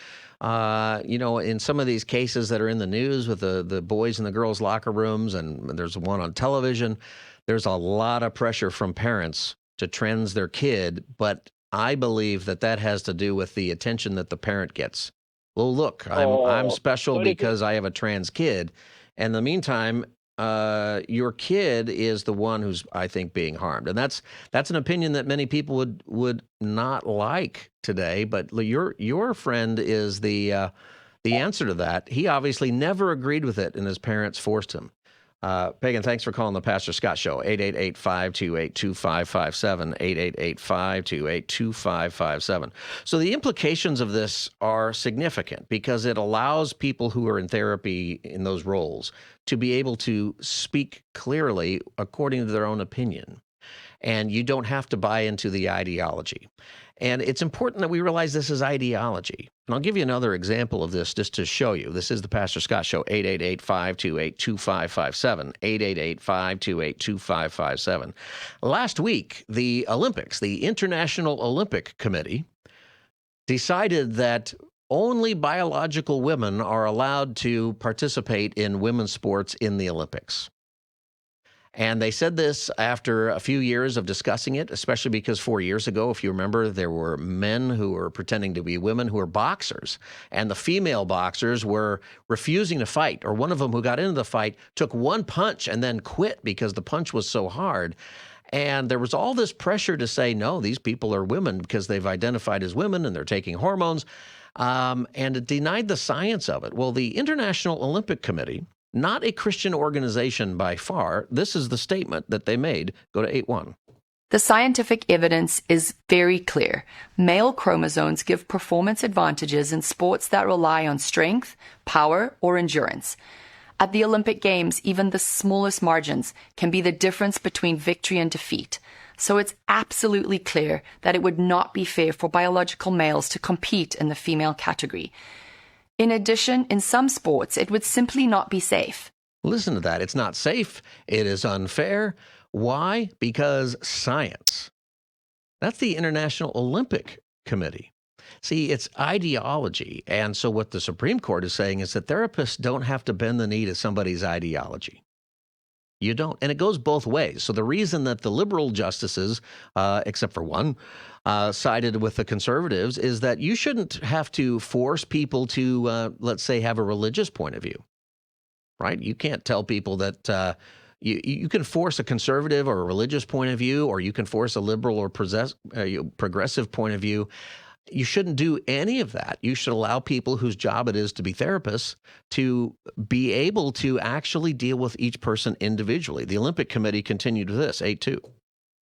in some of these cases that are in the news with the boys and the girls' locker rooms, and there's one on television. There's a lot of pressure from parents to trans their kid, but I believe that has to do with the attention that the parent gets. Well, look, I'm special because I have a trans kid. And in the meantime, your kid is the one who's, I think, being harmed. And that's an opinion that many people would not like today. But your friend is the The answer to that, he obviously never agreed with it, and his parents forced him. Pagan, thanks for calling the Pastor Scott Show. 888-528-2557, 888-528-2557. So the implications of this are significant because it allows people who are in therapy in those roles to be able to speak clearly according to their own opinion. And you don't have to buy into the ideology. And it's important that we realize this is ideology. And I'll give you another example of this just to show you. This is the Pastor Scott Show, 888-528-2557, 888-528-2557. Last week, the Olympics, the International Olympic Committee, decided that only biological women are allowed to participate in women's sports in the Olympics. And they said this after a few years of discussing it, especially because 4 years ago, if you remember, there were men who were pretending to be women who were boxers, and the female boxers were refusing to fight. Or one of them who got into the fight took one punch and then quit because the punch was so hard. And there was all this pressure to say, no, these people are women because they've identified as women and they're taking hormones. And it denied the science of it. Well, the International Olympic Committee, not a Christian organization by far. This is the statement that they made. Go to 8-1. The scientific evidence is very clear. Male chromosomes give performance advantages in sports that rely on strength, power, or endurance. At the Olympic Games, even the smallest margins can be the difference between victory and defeat. So it's absolutely clear that it would not be fair for biological males to compete in the female category. In addition, in some sports, it would simply not be safe. Listen to that. It's not safe. It is unfair. Why? Because science. That's the International Olympic Committee. See, it's ideology. And so what the Supreme Court is saying is that therapists don't have to bend the knee to somebody's ideology. You don't. And it goes both ways. So the reason that the liberal justices, except for one, sided with the conservatives is that you shouldn't have to force people to, let's say, have a religious point of view, right? You can't tell people that you can force a conservative or a religious point of view, or you can force a liberal or progressive point of view. You shouldn't do any of that. You should allow people whose job it is to be therapists to be able to actually deal with each person individually. The Olympic Committee continued with this, 8-2.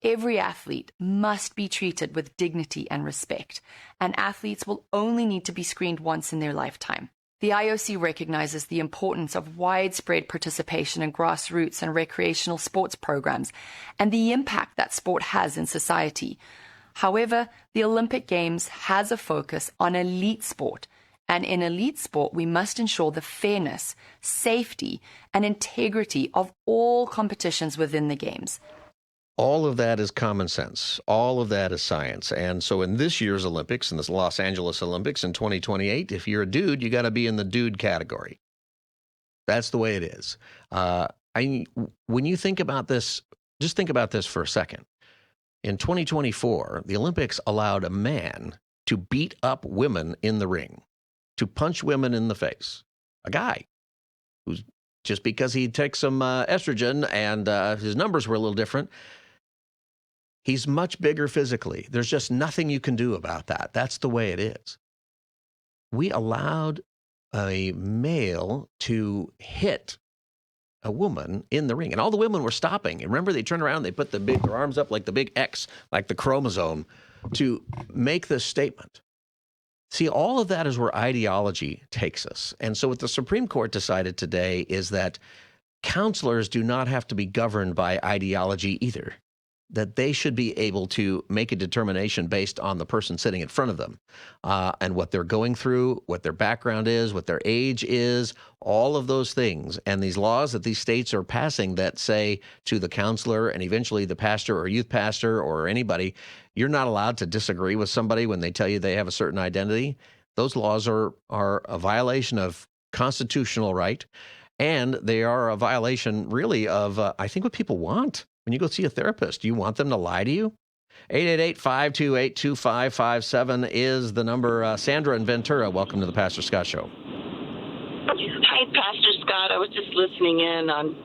Every athlete must be treated with dignity and respect, and athletes will only need to be screened once in their lifetime. The IOC recognizes the importance of widespread participation in grassroots and recreational sports programs and the impact that sport has in society. However, the Olympic Games has a focus on elite sport, and in elite sport, we must ensure the fairness, safety, and integrity of all competitions within the Games. All of that is common sense. All of that is science. And so in this year's Olympics, in the Los Angeles Olympics in 2028, if you're a dude, you got to be in the dude category. That's the way it is. When you think about this, just think about this for a second. In 2024, the Olympics allowed a man to beat up women in the ring, to punch women in the face. A guy who's just because he takes some estrogen and his numbers were a little different, he's much bigger physically. There's just nothing you can do about that. That's the way it is. We allowed a male to hit a woman in the ring, and all the women were stopping. And remember, they turned around, they put their arms up like the big X, like the chromosome, to make this statement. See, all of that is where ideology takes us. And so what the Supreme Court decided today is that counselors do not have to be governed by ideology either, that they should be able to make a determination based on the person sitting in front of them and what they're going through, what their background is, what their age is, all of those things. And these laws that these states are passing that say to the counselor and eventually the pastor or youth pastor or anybody, you're not allowed to disagree with somebody when they tell you they have a certain identity. Those laws are a violation of constitutional right, and they are a violation really of, I think, what people want. When you go see a therapist, do you want them to lie to you? 888-528-2557 is the number. Sandra in Ventura, welcome to the Pastor Scott Show. Hi, Pastor Scott. I was just listening in on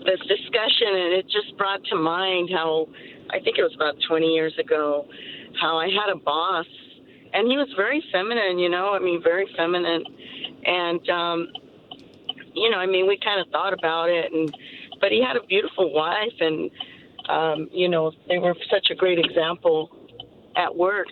this discussion, and it just brought to mind how, I think it was about 20 years ago, how I had a boss, and he was very feminine, very feminine. And, I mean, we kind of thought about it, but he had a beautiful wife, and, they were such a great example at work,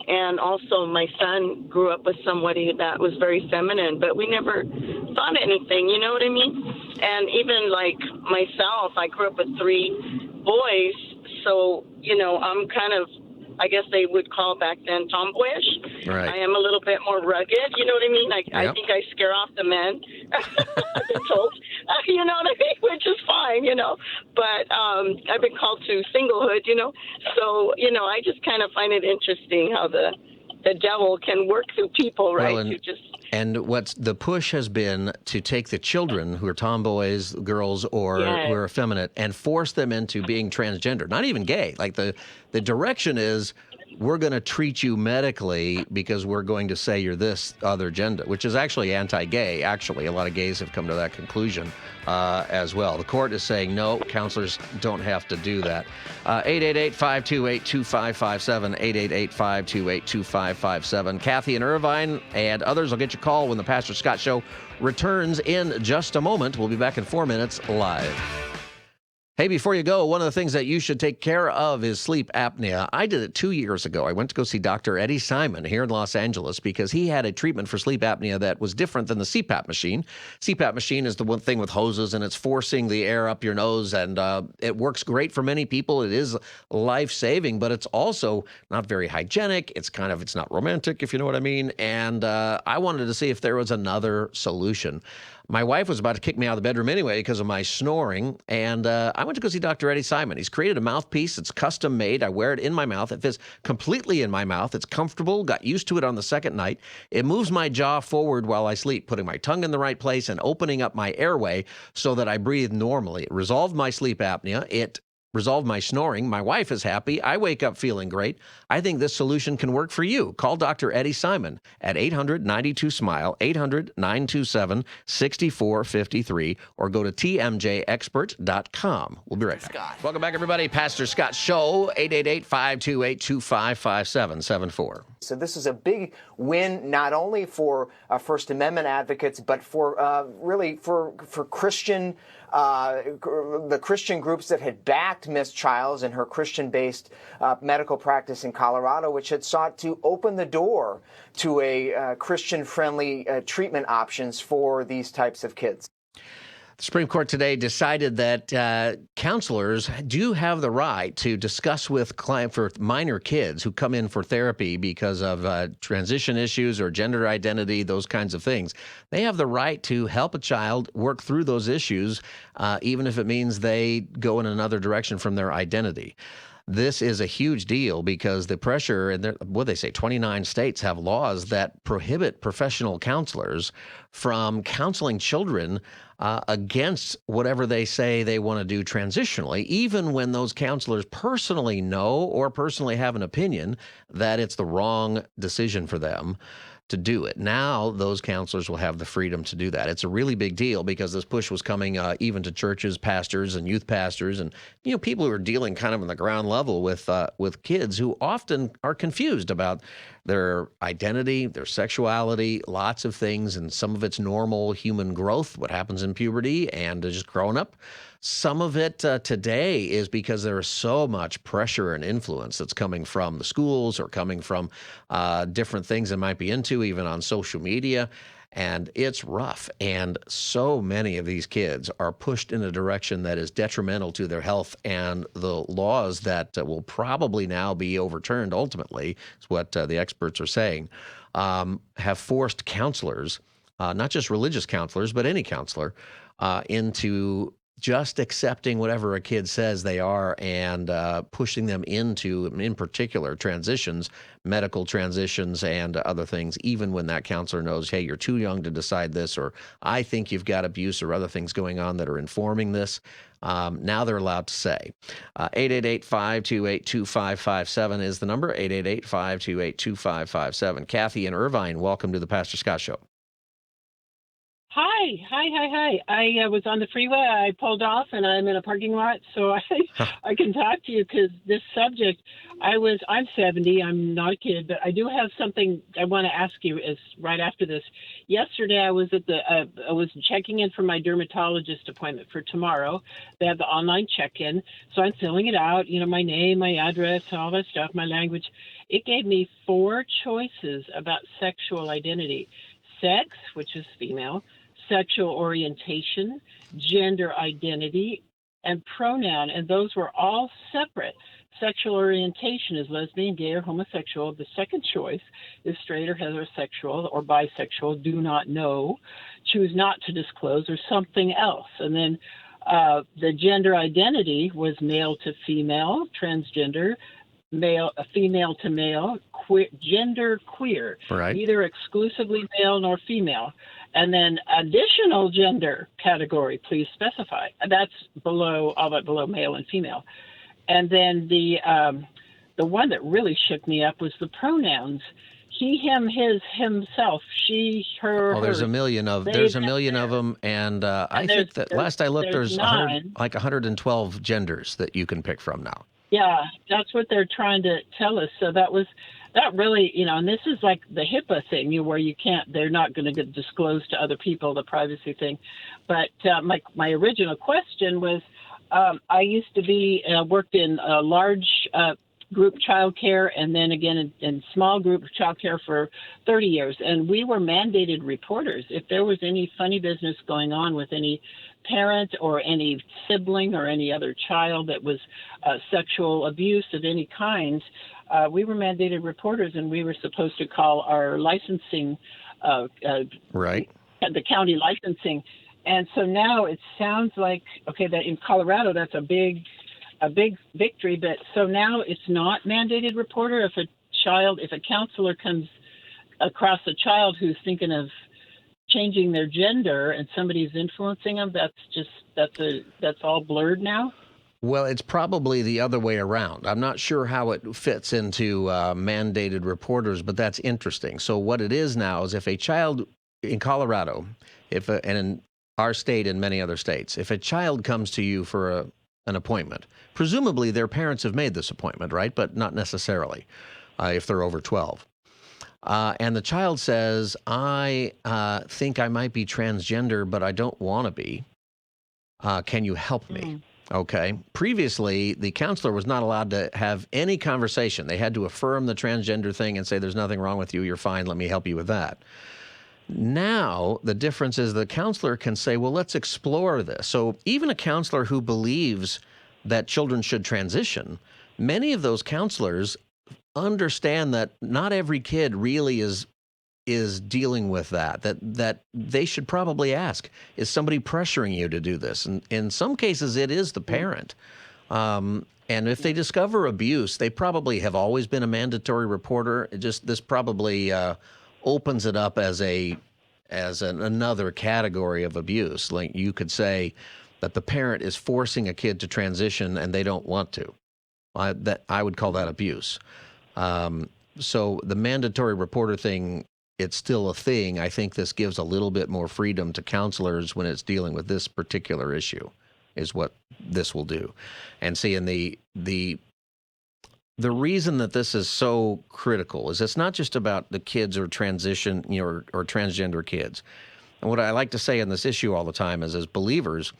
And also my son grew up with somebody that was very feminine, but we never thought anything, you know what I mean? And even like myself, I grew up with 3 boys, so, I'm kind of, I guess they would call back then tomboyish. Right. I am a little bit more rugged, you know what I mean? I think I scare off the men, I've been told, you know what I mean, which is fine, But I've been called to singlehood, So, I just kind of find it interesting how the devil can work through people, right? Well, and what's the push has been to take the children who are tomboys, girls, or who are effeminate, and force them into being transgender, not even gay. Like the direction is, we're going to treat you medically because we're going to say you're this other gender, which is actually anti-gay. Actually, a lot of gays have come to that conclusion as well. The court is saying, no, counselors don't have to do that. 888-528-2557, 888-528-2557. Kathy and Irvine and others will get your call when the Pastor Scott Show returns in just a moment. We'll be back in 4 minutes live. Hey, before you go, one of the things that you should take care of is sleep apnea. I did it 2 years ago. I went to go see Dr. Eddie Simon here in Los Angeles because he had a treatment for sleep apnea that was different than the CPAP machine. CPAP machine is the one thing with hoses, and it's forcing the air up your nose, and it works great for many people. It is life-saving, but it's also not very hygienic. It's not romantic, if you know what I mean. And I wanted to see if there was another solution. My wife was about to kick me out of the bedroom anyway because of my snoring, and I went to go see Dr. Eddie Simon. He's created a mouthpiece. It's custom made. I wear it in my mouth. It fits completely in my mouth. It's comfortable. Got used to it on the second night. It moves my jaw forward while I sleep, putting my tongue in the right place and opening up my airway so that I breathe normally. It resolved my sleep apnea. It resolved my snoring. My wife is happy. I wake up feeling great. I think this solution can work for you. Call Dr. Eddie Simon at 800-92-SMILE, 800-927-6453, or go to tmjexpert.com. We'll be right back. Welcome back, everybody. Pastor Scott Show, 888-528-255774. So this is a big win, not only for First Amendment advocates, but for really for Christian the Christian groups that had backed Ms. Childs in her Christian-based medical practice in Colorado, which had sought to open the door to a Christian-friendly treatment options for these types of kids. The Supreme Court today decided that counselors do have the right to discuss with for minor kids who come in for therapy because of transition issues or gender identity, those kinds of things. They have the right to help a child work through those issues, even if it means they go in another direction from their identity. This is a huge deal because the pressure, and 29 states have laws that prohibit professional counselors from counseling children against whatever they say they want to do transitionally, even when those counselors personally know or personally have an opinion that it's the wrong decision for them to do it. Now those counselors will have the freedom to do that. It's a really big deal because this push was coming even to churches, pastors, and youth pastors, and people who are dealing kind of on the ground level with kids who often are confused about their identity, their sexuality, lots of things, and some of it's normal human growth, what happens in puberty and just growing up. Some of it today is because there is so much pressure and influence that's coming from the schools or coming from different things they might be into, even on social media. And it's rough. And so many of these kids are pushed in a direction that is detrimental to their health. And the laws that will probably now be overturned ultimately, is what the experts are saying, have forced counselors, not just religious counselors, but any counselor, into just accepting whatever a kid says they are and pushing them into, in particular, transitions, medical transitions and other things, even when that counselor knows, hey, you're too young to decide this, or I think you've got abuse or other things going on that are informing this. Now they're allowed to say. 888-528-2557 is the number, 888-528-2557. Kathy and Irvine, welcome to the Pastor Scott Show. Hi. I was on the freeway. I pulled off, and I'm in a parking lot, so I can talk to you because this subject. I'm 70. I'm not a kid, but I do have something I want to ask you. Is right after this. Yesterday, I was I was checking in for my dermatologist appointment for tomorrow. They have the online check-in, so I'm filling it out. You know, my name, my address, all that stuff, my language. It gave me 4 choices about sexual identity: sex, which is female, sexual orientation, gender identity, and pronoun, and those were all separate. Sexual orientation is lesbian, gay, or homosexual. The second choice is straight or heterosexual or bisexual, do not know, choose not to disclose, or something else. And then the gender identity was male to female, transgender, male, female to male, queer, gender queer, Right. neither exclusively male nor female. And then additional gender category, please specify. That's below, all that below male and female. And then the one that really shook me up was the pronouns. He, him, his, himself, she, her, Oh, there's hers. a million of They, there's a them, million of theirs. them, and I And think that last I looked, there's there's 100, 9. like 112 genders that you can pick from now. Yeah, that's what they're trying to tell us. So that really, you know, and this is like the HIPAA thing, where you can't, they're not going to get disclosed to other people, the privacy thing. But my original question was, I used to be worked in a large group childcare, and then again in small group childcare for 30 years, and we were mandated reporters. If there was any funny business going on with any parent or any sibling or any other child that was sexual abuse of any kind, we were mandated reporters, and we were supposed to call our licensing, right, the county licensing. And so now it sounds like, okay, that in Colorado, that's a big victory. But so now it's not mandated reporter. If a counselor comes across a child who's thinking of changing their gender and somebody's influencing them, that's all blurred now. Well, it's probably the other way around. I'm not sure how it fits into mandated reporters, but that's interesting. So what it is now is if a child in Colorado, and in our state and many other states, if a child comes to you for an appointment, presumably their parents have made this appointment, right? But not necessarily if they're over 12. And the child says, I think I might be transgender, but I don't want to be. Can you help me? Okay. Previously, the counselor was not allowed to have any conversation. They had to affirm the transgender thing and say, there's nothing wrong with you. You're fine. Let me help you with that. Now, the difference is the counselor can say, well, let's explore this. So even a counselor who believes that children should transition, many of those counselors understand that not every kid really is dealing with that they should probably ask, is somebody pressuring you to do this? And in some cases, it is the parent. And if they discover abuse, they probably have always been a mandatory reporter. This probably opens it up as another category of abuse. Like you could say that the parent is forcing a kid to transition and they don't want to. I would call that abuse. So the mandatory reporter thing, it's still a thing. I think this gives a little bit more freedom to counselors when it's dealing with this particular issue, is what this will do. And see, and the reason that this is so critical is it's not just about the kids or transition, or transgender kids. And what I like to say on this issue all the time is, as believers,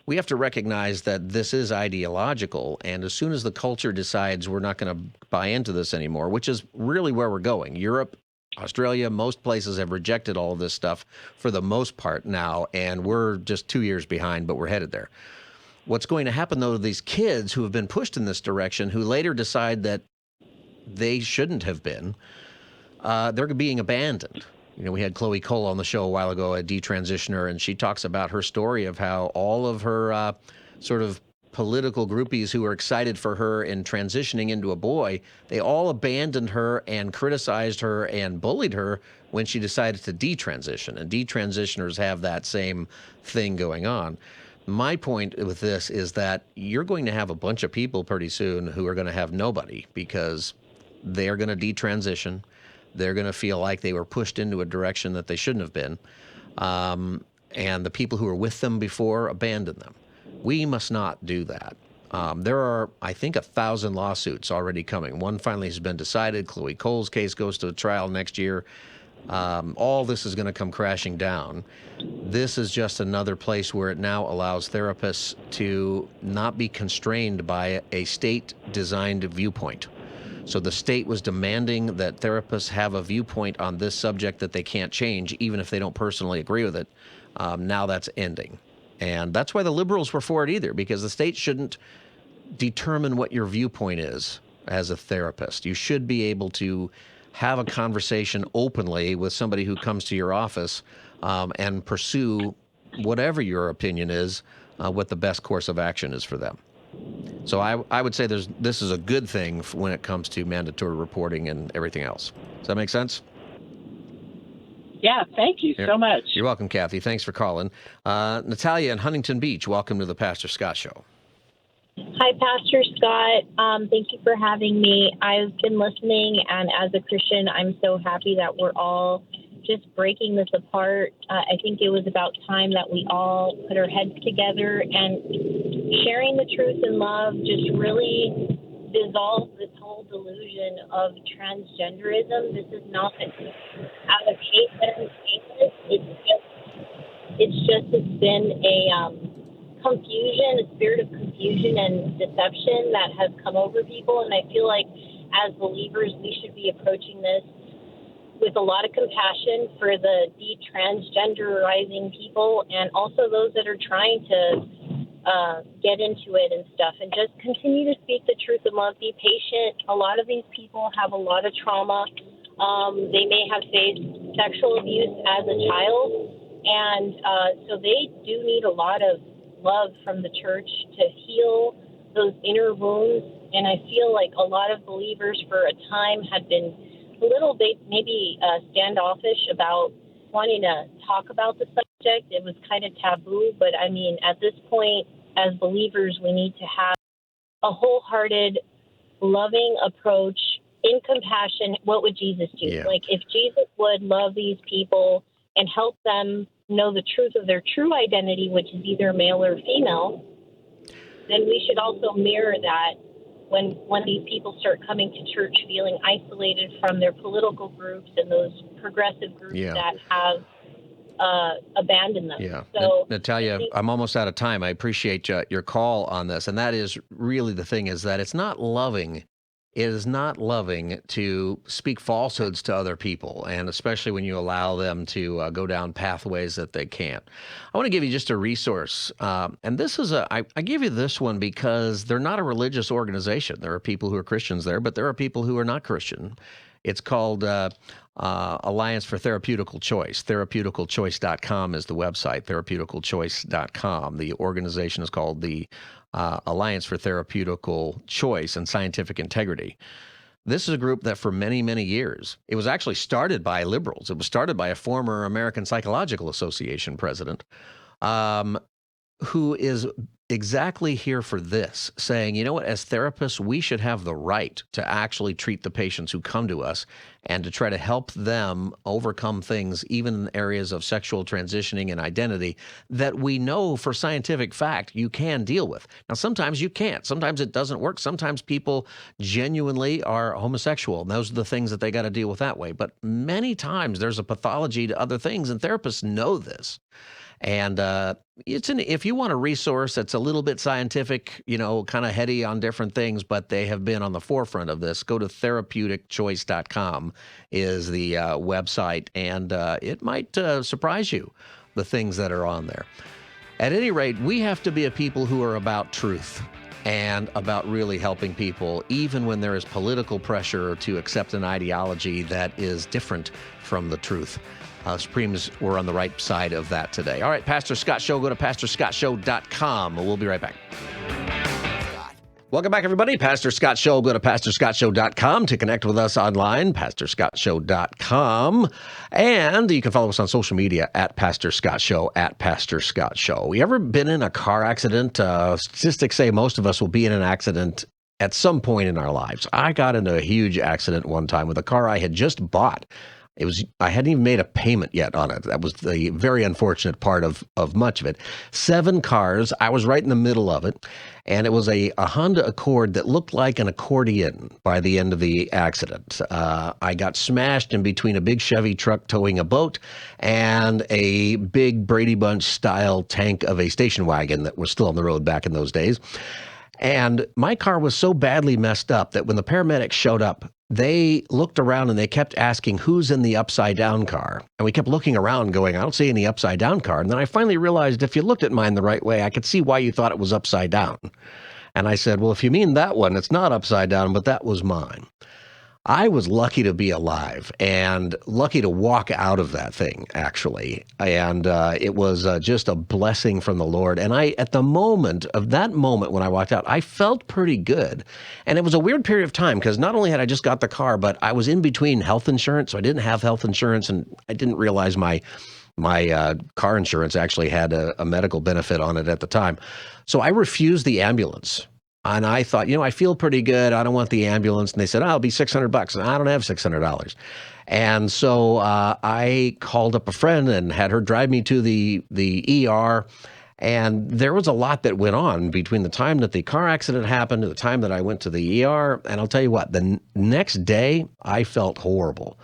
we have to recognize that this is ideological, and as soon as the culture decides we're not going to buy into this anymore, which is really where we're going. Europe, Australia, most places have rejected all of this stuff for the most part now, and we're just 2 years behind, but we're headed there. What's going to happen, though, to these kids who have been pushed in this direction, who later decide that they shouldn't have been, they're being abandoned. You know, we had Chloe Cole on the show a while ago, a detransitioner, and she talks about her story of how all of her sort of political groupies who were excited for her in transitioning into a boy, they all abandoned her and criticized her and bullied her when she decided to detransition. And detransitioners have that same thing going on. My point with this is that you're going to have a bunch of people pretty soon who are going to have nobody because they're going to detransition. They're going to feel like they were pushed into a direction that they shouldn't have been. and the people who were with them before abandon them. We must not do that. There are, I think, 1,000 lawsuits already coming. One finally has been decided. Chloe Cole's case goes to trial next year. All this is going to come crashing down. This is just another place where it now allows therapists to not be constrained by a state-designed viewpoint. So the state was demanding that therapists have a viewpoint on this subject that they can't change, even if they don't personally agree with it. Now that's ending. And that's why the liberals were for it either, because the state shouldn't determine what your viewpoint is as a therapist. You should be able to have a conversation openly with somebody who comes to your office and pursue whatever your opinion is, what the best course of action is for them. So I would say this is a good thing when it comes to mandatory reporting and everything else. Does that make sense? Yeah, thank you so much. You're welcome, Kathy. Thanks for calling. Natalia in Huntington Beach, welcome to the Pastor Scott Show. Hi, Pastor Scott. Thank you for having me. I've been listening, and as a Christian, I'm so happy that we're all just breaking this apart. I think it was about time that we all put our heads together and sharing the truth in love just really dissolve this whole delusion of transgenderism. This is not out of hate that I'm saying this. It's been a confusion, a spirit of confusion and deception that has come over people. And I feel like as believers, we should be approaching this with a lot of compassion for the de-transgenderizing people and also those that are trying to get into it and stuff, and just continue to speak the truth in love. Be patient. A lot of these people have a lot of trauma. They may have faced sexual abuse as a child, and so they do need a lot of love from the church to heal those inner wounds. And I feel like a lot of believers for a time had been a little bit maybe standoffish about wanting to talk about the subject. It was kind of taboo, but I mean, at this point, as believers, we need to have a wholehearted, loving approach in compassion. What would Jesus do? Yeah. Like, if Jesus would love these people and help them know the truth of their true identity, which is either male or female, then we should also mirror that when these people start coming to church feeling isolated from their political groups and those progressive groups that have abandoned them. Yeah. So, Natalia, I'm almost out of time. I appreciate your call on this. And that is really the thing, is that it's not loving. It is not loving to speak falsehoods to other people, and especially when you allow them to go down pathways that they can't. I want to give you just a resource. And this is I give you this one because they're not a religious organization. There are people who are Christians there, but there are people who are not Christian. It's called Alliance for Therapeutical Choice. Therapeuticalchoice.com is the website, therapeuticalchoice.com. The organization is called the Alliance for Therapeutical Choice and Scientific Integrity. This is a group that for many, many years, it was actually started by liberals. It was started by a former American Psychological Association president who is exactly here for this, saying, you know what, as therapists, we should have the right to actually treat the patients who come to us and to try to help them overcome things, even in areas of sexual transitioning and identity, that we know for scientific fact you can deal with. Now, sometimes you can't. Sometimes it doesn't work. Sometimes people genuinely are homosexual, and those are the things that they got to deal with that way. But many times there's a pathology to other things, and therapists know this. And if you want a resource that's a little bit scientific, kind of heady on different things, but they have been on the forefront of this, go to therapeuticchoice.com is the website, and it might surprise you, the things that are on there. At any rate, we have to be a people who are about truth and about really helping people, even when there is political pressure to accept an ideology that is different from the truth. Supremes were on the right side of that today. All right, Pastor Scott Show. Go to pastorscottshow.com. We'll be right back. Welcome back, everybody. Pastor Scott Show. Go to pastorscottshow.com to connect with us online, pastorscottshow.com. And you can follow us on social media at Pastor Scott Show, at Pastor Scott Show. You ever been in a car accident? Statistics say most of us will be in an accident at some point in our lives. I got into a huge accident one time with a car I had just bought. I hadn't even made a payment yet on it. That was the very unfortunate part of much of it. 7 cars. I was right in the middle of it. And it was a Honda Accord that looked like an accordion by the end of the accident. I got smashed in between a big Chevy truck towing a boat and a big Brady Bunch style tank of a station wagon that was still on the road back in those days. And my car was so badly messed up that when the paramedics showed up, they looked around and they kept asking, who's in the upside down car? And we kept looking around going, I don't see any upside down car. And then I finally realized if you looked at mine the right way, I could see why you thought it was upside down. And I said, well, if you mean that one, it's not upside down, but that was mine. I was lucky to be alive and lucky to walk out of that thing, actually. And it was just a blessing from the Lord. And at the moment of that moment when I walked out, I felt pretty good. And it was a weird period of time because not only had I just got the car, but I was in between health insurance. So I didn't have health insurance, and I didn't realize my car insurance actually had a medical benefit on it at the time. So I refused the ambulance. And I thought, I feel pretty good. I don't want the ambulance. And they said, it'll be $600. And I don't have $600. And so I called up a friend and had her drive me to the ER. And there was a lot that went on between the time that the car accident happened and the time that I went to the ER. And I'll tell you what, the next day I felt horrible.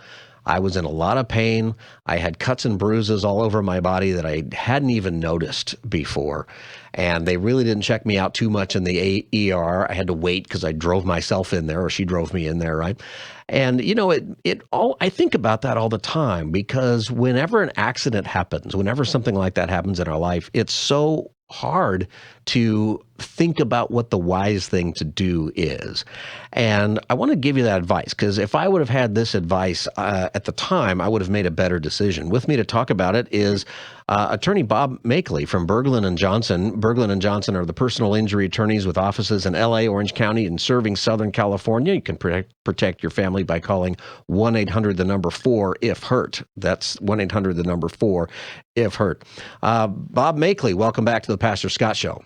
I was in a lot of pain. I had cuts and bruises all over my body that I hadn't even noticed before. And they really didn't check me out too much in the ER. I had to wait because I drove myself in there, or she drove me in there, right? And, I think about that all the time because whenever an accident happens, whenever something like that happens in our life, it's so hard to think about what the wise thing to do is. And I want to give you that advice because if I would have had this advice at the time, I would have made a better decision. With me to talk about it is attorney Bob Makeley from Berglund & Johnson. Berglund & Johnson are the personal injury attorneys with offices in L.A., Orange County, and serving Southern California. You can protect your family by calling 1-800-4-IF-HURT. That's 1-800-4-IF-HURT. Bob Makeley, welcome back to the Pastor Scott Show.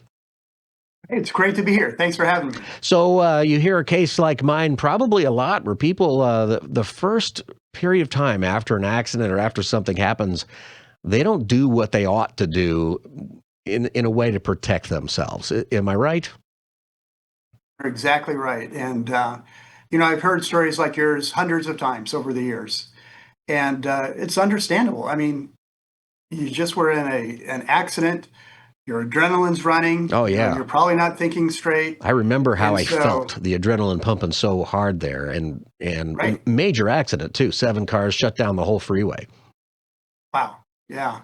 Hey, it's great to be here. Thanks for having me. So you hear a case like mine probably a lot where people, the first period of time after an accident or after something happens, they don't do what they ought to do in a way to protect themselves. Am I right? You're exactly right. And, I've heard stories like yours hundreds of times over the years. And it's understandable. I mean, you just were in an accident. Your adrenaline's running. Oh, yeah. You're probably not thinking straight. I remember how I felt, the adrenaline pumping so hard there. And right. Major accident, too. 7 cars shut down the whole freeway. Wow. Yeah.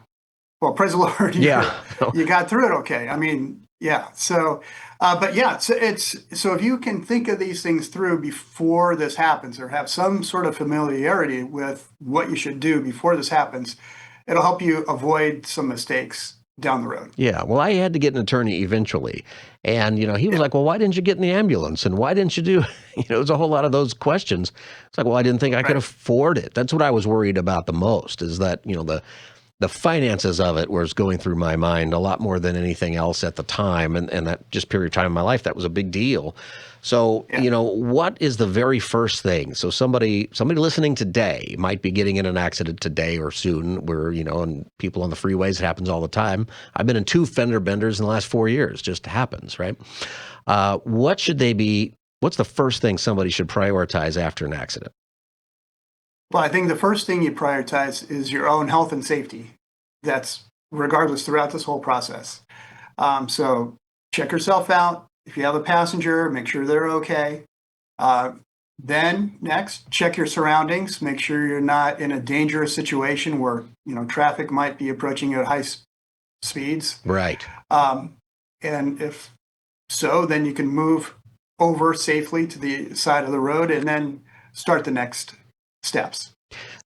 Well, praise the Lord. You got through it okay. I mean, yeah. So, but yeah, so if you can think of these things through before this happens or have some sort of familiarity with what you should do before this happens, it'll help you avoid some mistakes down the road. Yeah. Well, I had to get an attorney eventually. And, he was like, well, why didn't you get in the ambulance? And why didn't you do, it was a whole lot of those questions. It's like, well, I didn't think I could afford it. That's what I was worried about the most is that, the finances of it was going through my mind a lot more than anything else at the time. And that just period of time in my life, that was a big deal. So, what is the very first thing? So somebody listening today might be getting in an accident today or soon where, and people on the freeways, it happens all the time. I've been in 2 fender benders in the last 4 years. Just happens, right? What's the first thing somebody should prioritize after an accident? Well, I think the first thing you prioritize is your own health and safety. That's regardless throughout this whole process. So check yourself out. If you have a passenger, make sure they're okay. Then next, check your surroundings. Make sure you're not in a dangerous situation where, traffic might be approaching you at high speeds. Right. And if so, then you can move over safely to the side of the road and then start the next steps.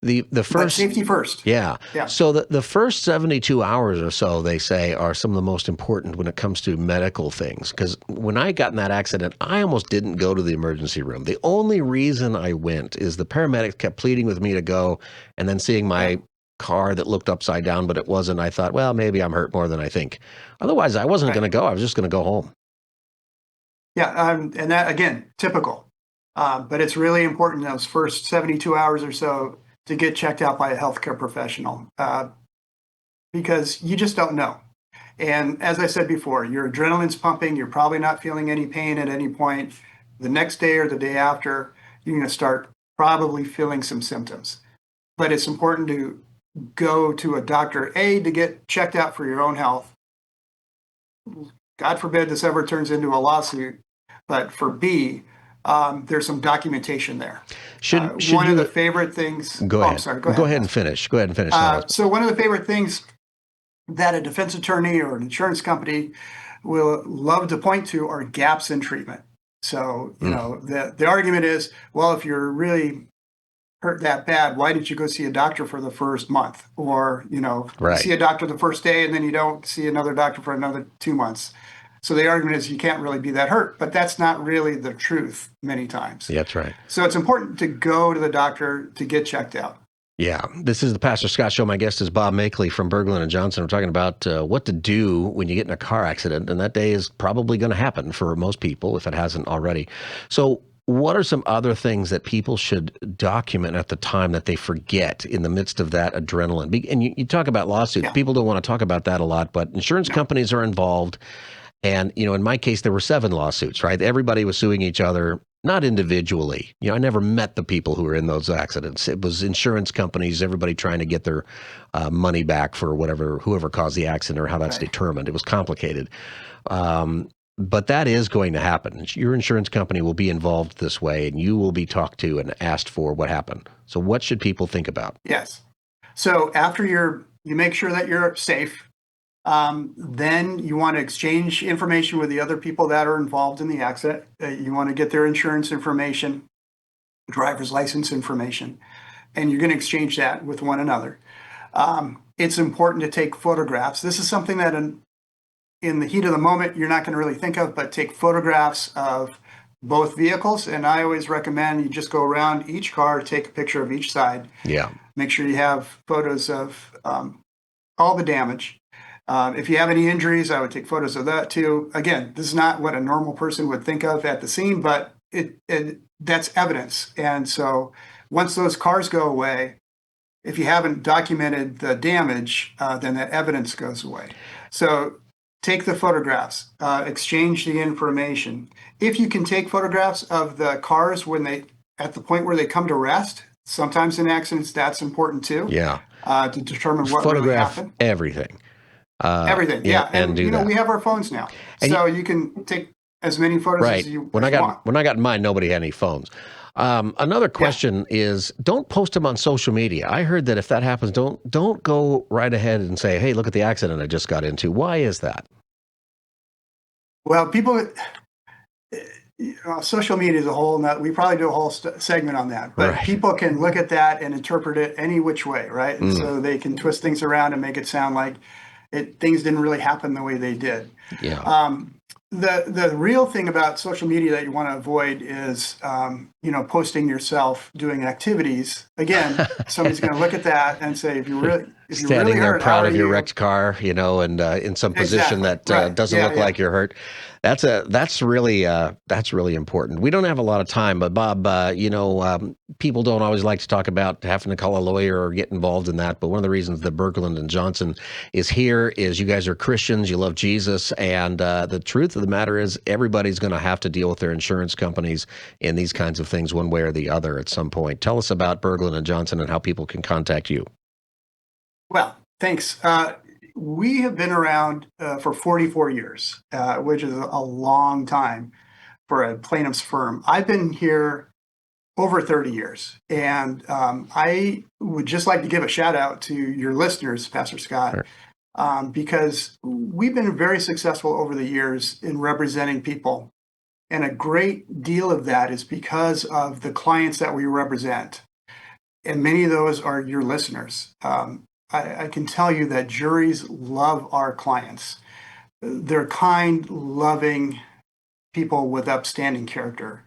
The first, but safety first. Yeah. So the first 72 hours or so, they say, are some of the most important when it comes to medical things. Because when I got in that accident, I almost didn't go to the emergency room. The only reason I went is the paramedics kept pleading with me to go, and then seeing my car that looked upside down, but it wasn't. I thought, well, maybe I'm hurt more than I think. Otherwise, I wasn't going to go. I was just going to go home. Yeah. And that, again, typical. But it's really important in those first 72 hours or so to get checked out by a healthcare professional because you just don't know. And as I said before, your adrenaline's pumping. You're probably not feeling any pain at any point. The next day or the day after, you're going to start probably feeling some symptoms. But it's important to go to a doctor, A, to get checked out for your own health. God forbid this ever turns into a lawsuit. But for B, there's some documentation there. Should one you, of the favorite things. Go ahead. I'm sorry. Go ahead and finish. Go ahead and finish. So one of the favorite things that a defense attorney or an insurance company will love to point to are gaps in treatment. So, you know, the argument is, well, if you're really hurt that bad, why did you go see a doctor for the first month? Or, you know, you see a doctor the first day and then you don't see another doctor for another 2 months. So the argument is you can't really be that hurt, but that's not really the truth many times. That's right. So it's important to go to the doctor to get checked out. Yeah, this is the Pastor Scott Show. My guest is Bob Makeley from Berglund and Johnson. We're talking about what to do when you get in a car accident, and that day is probably going to happen for most people if it hasn't already. So what are some other things that people should document at the time that they forget in the midst of that adrenaline? And you talk about lawsuits. People don't want to talk about that a lot, but insurance companies are involved. And, you know, in my case, there were 7 lawsuits, right? Everybody was suing each other. Not individually. You know, I never met the people who were in those accidents. It was insurance companies, everybody trying to get their money back for whoever caused the accident or how that's determined. It was complicated. But that is going to happen. Your insurance company will be involved this way, and you will be talked to and asked for what happened. So what should people think about? Yes. So after you make sure that you're safe, then you want to exchange information with the other people that are involved in the accident. You want to get their insurance information, driver's license information, and you're going to exchange that with one another. It's important to take photographs. This is something that in the heat of the moment, you're not going to really think of, but take photographs of both vehicles. And I always recommend you just go around each car, take a picture of each side. Yeah. Make sure you have photos of all the damage. If you have any injuries, I would take photos of that too. Again, this is not what a normal person would think of at the scene, but that's evidence. And so once those cars go away, if you haven't documented the damage, then that evidence goes away. So take the photographs, exchange the information. If you can take photographs of the cars at the point where they come to rest, sometimes in accidents, that's important too. Yeah. To determine what really happened. Everything. Everything, yeah. And you know, we have our phones now. And so you can take as many photos as you want. When I got mine, nobody had any phones. Another question is, don't post them on social media. I heard that if that happens, don't go right ahead and say, hey, look at the accident I just got into. Why is that? Well, people, social media is a whole, we probably do a whole segment on that, but people can look at that and interpret it any which way, right? So they can twist things around and make it sound like things didn't really happen the way they did. Yeah. The real thing about social media that you want to avoid is, posting yourself doing activities. Again, somebody's going to look at that and say, if you really standing there hurt, proud of your wrecked car, and in some position that doesn't look like you're hurt. That's really important. We don't have a lot of time, but Bob, people don't always like to talk about having to call a lawyer or get involved in that. But one of the reasons that Berglund and Johnson is here is you guys are Christians, you love Jesus, and the truth of the matter is everybody's going to have to deal with their insurance companies in these kinds of things one way or the other at some point. Tell us about Berglund and Johnson and how people can contact you. Well, thanks. We have been around for 44 years, which is a long time for a plaintiff's firm. I've been here over 30 years, and I would just like to give a shout out to your listeners, Pastor Scott, because we've been very successful over the years in representing people. And a great deal of that is because of the clients that we represent. And many of those are your listeners. I can tell you that juries love our clients. They're kind, loving people with upstanding character.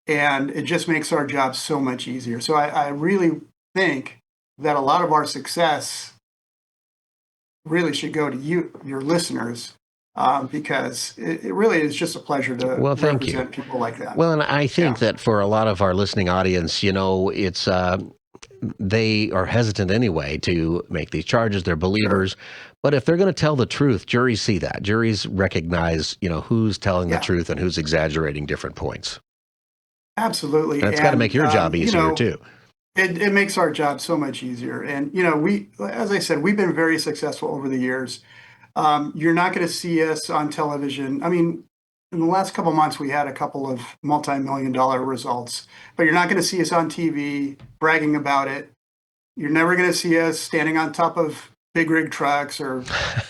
And it just makes our job so much easier. So I really think that a lot of our success really should go to you, your listeners, because it really is just a pleasure to represent people like that. Well, and I think that for a lot of our listening audience, it's they are hesitant anyway to make these charges. They're believers. But if they're going to tell the truth, juries see that. Juries recognize, who's telling the truth and who's exaggerating different points. Absolutely. And it's got to make your job easier, too. It makes our job so much easier. And, as I said, we've been very successful over the years. You're not going to see us on television. I mean, in the last couple of months, we had a couple of multi-million-dollar results, but you're not going to see us on TV bragging about it. You're never going to see us standing on top of big rig trucks or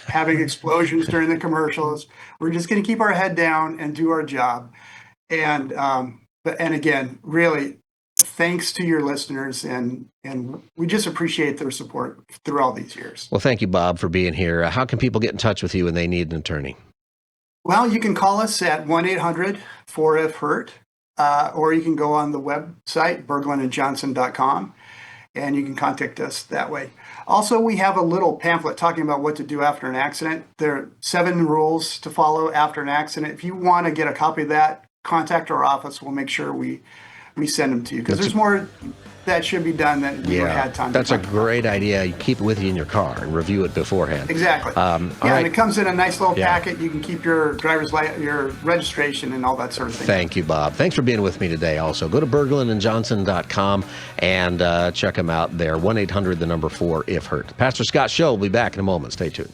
having explosions during the commercials. We're just going to keep our head down and do our job. And again, really, thanks to your listeners, and we just appreciate their support through all these years. Well, thank you, Bob, for being here. How can people get in touch with you when they need an attorney? Well, you can call us at 1-800-4IF-HURT, or you can go on the website, berglundandjohnson.com, and you can contact us that way. Also, we have a little pamphlet talking about what to do after an accident. There are 7 rules to follow after an accident. If you want to get a copy of that, contact our office. We'll make sure we send them to you, because there's more that should be done than we had time to That's a great idea. You keep it with you in your car and review it beforehand. Exactly. And it comes in a nice little packet. You can keep your your registration and all that sort of thing. Thank you, Bob. Thanks for being with me today also. Go to berglundandjohnson.com and check them out there. 1-800-4IF-HURT. Pastor Scott Show will be back in a moment. Stay tuned.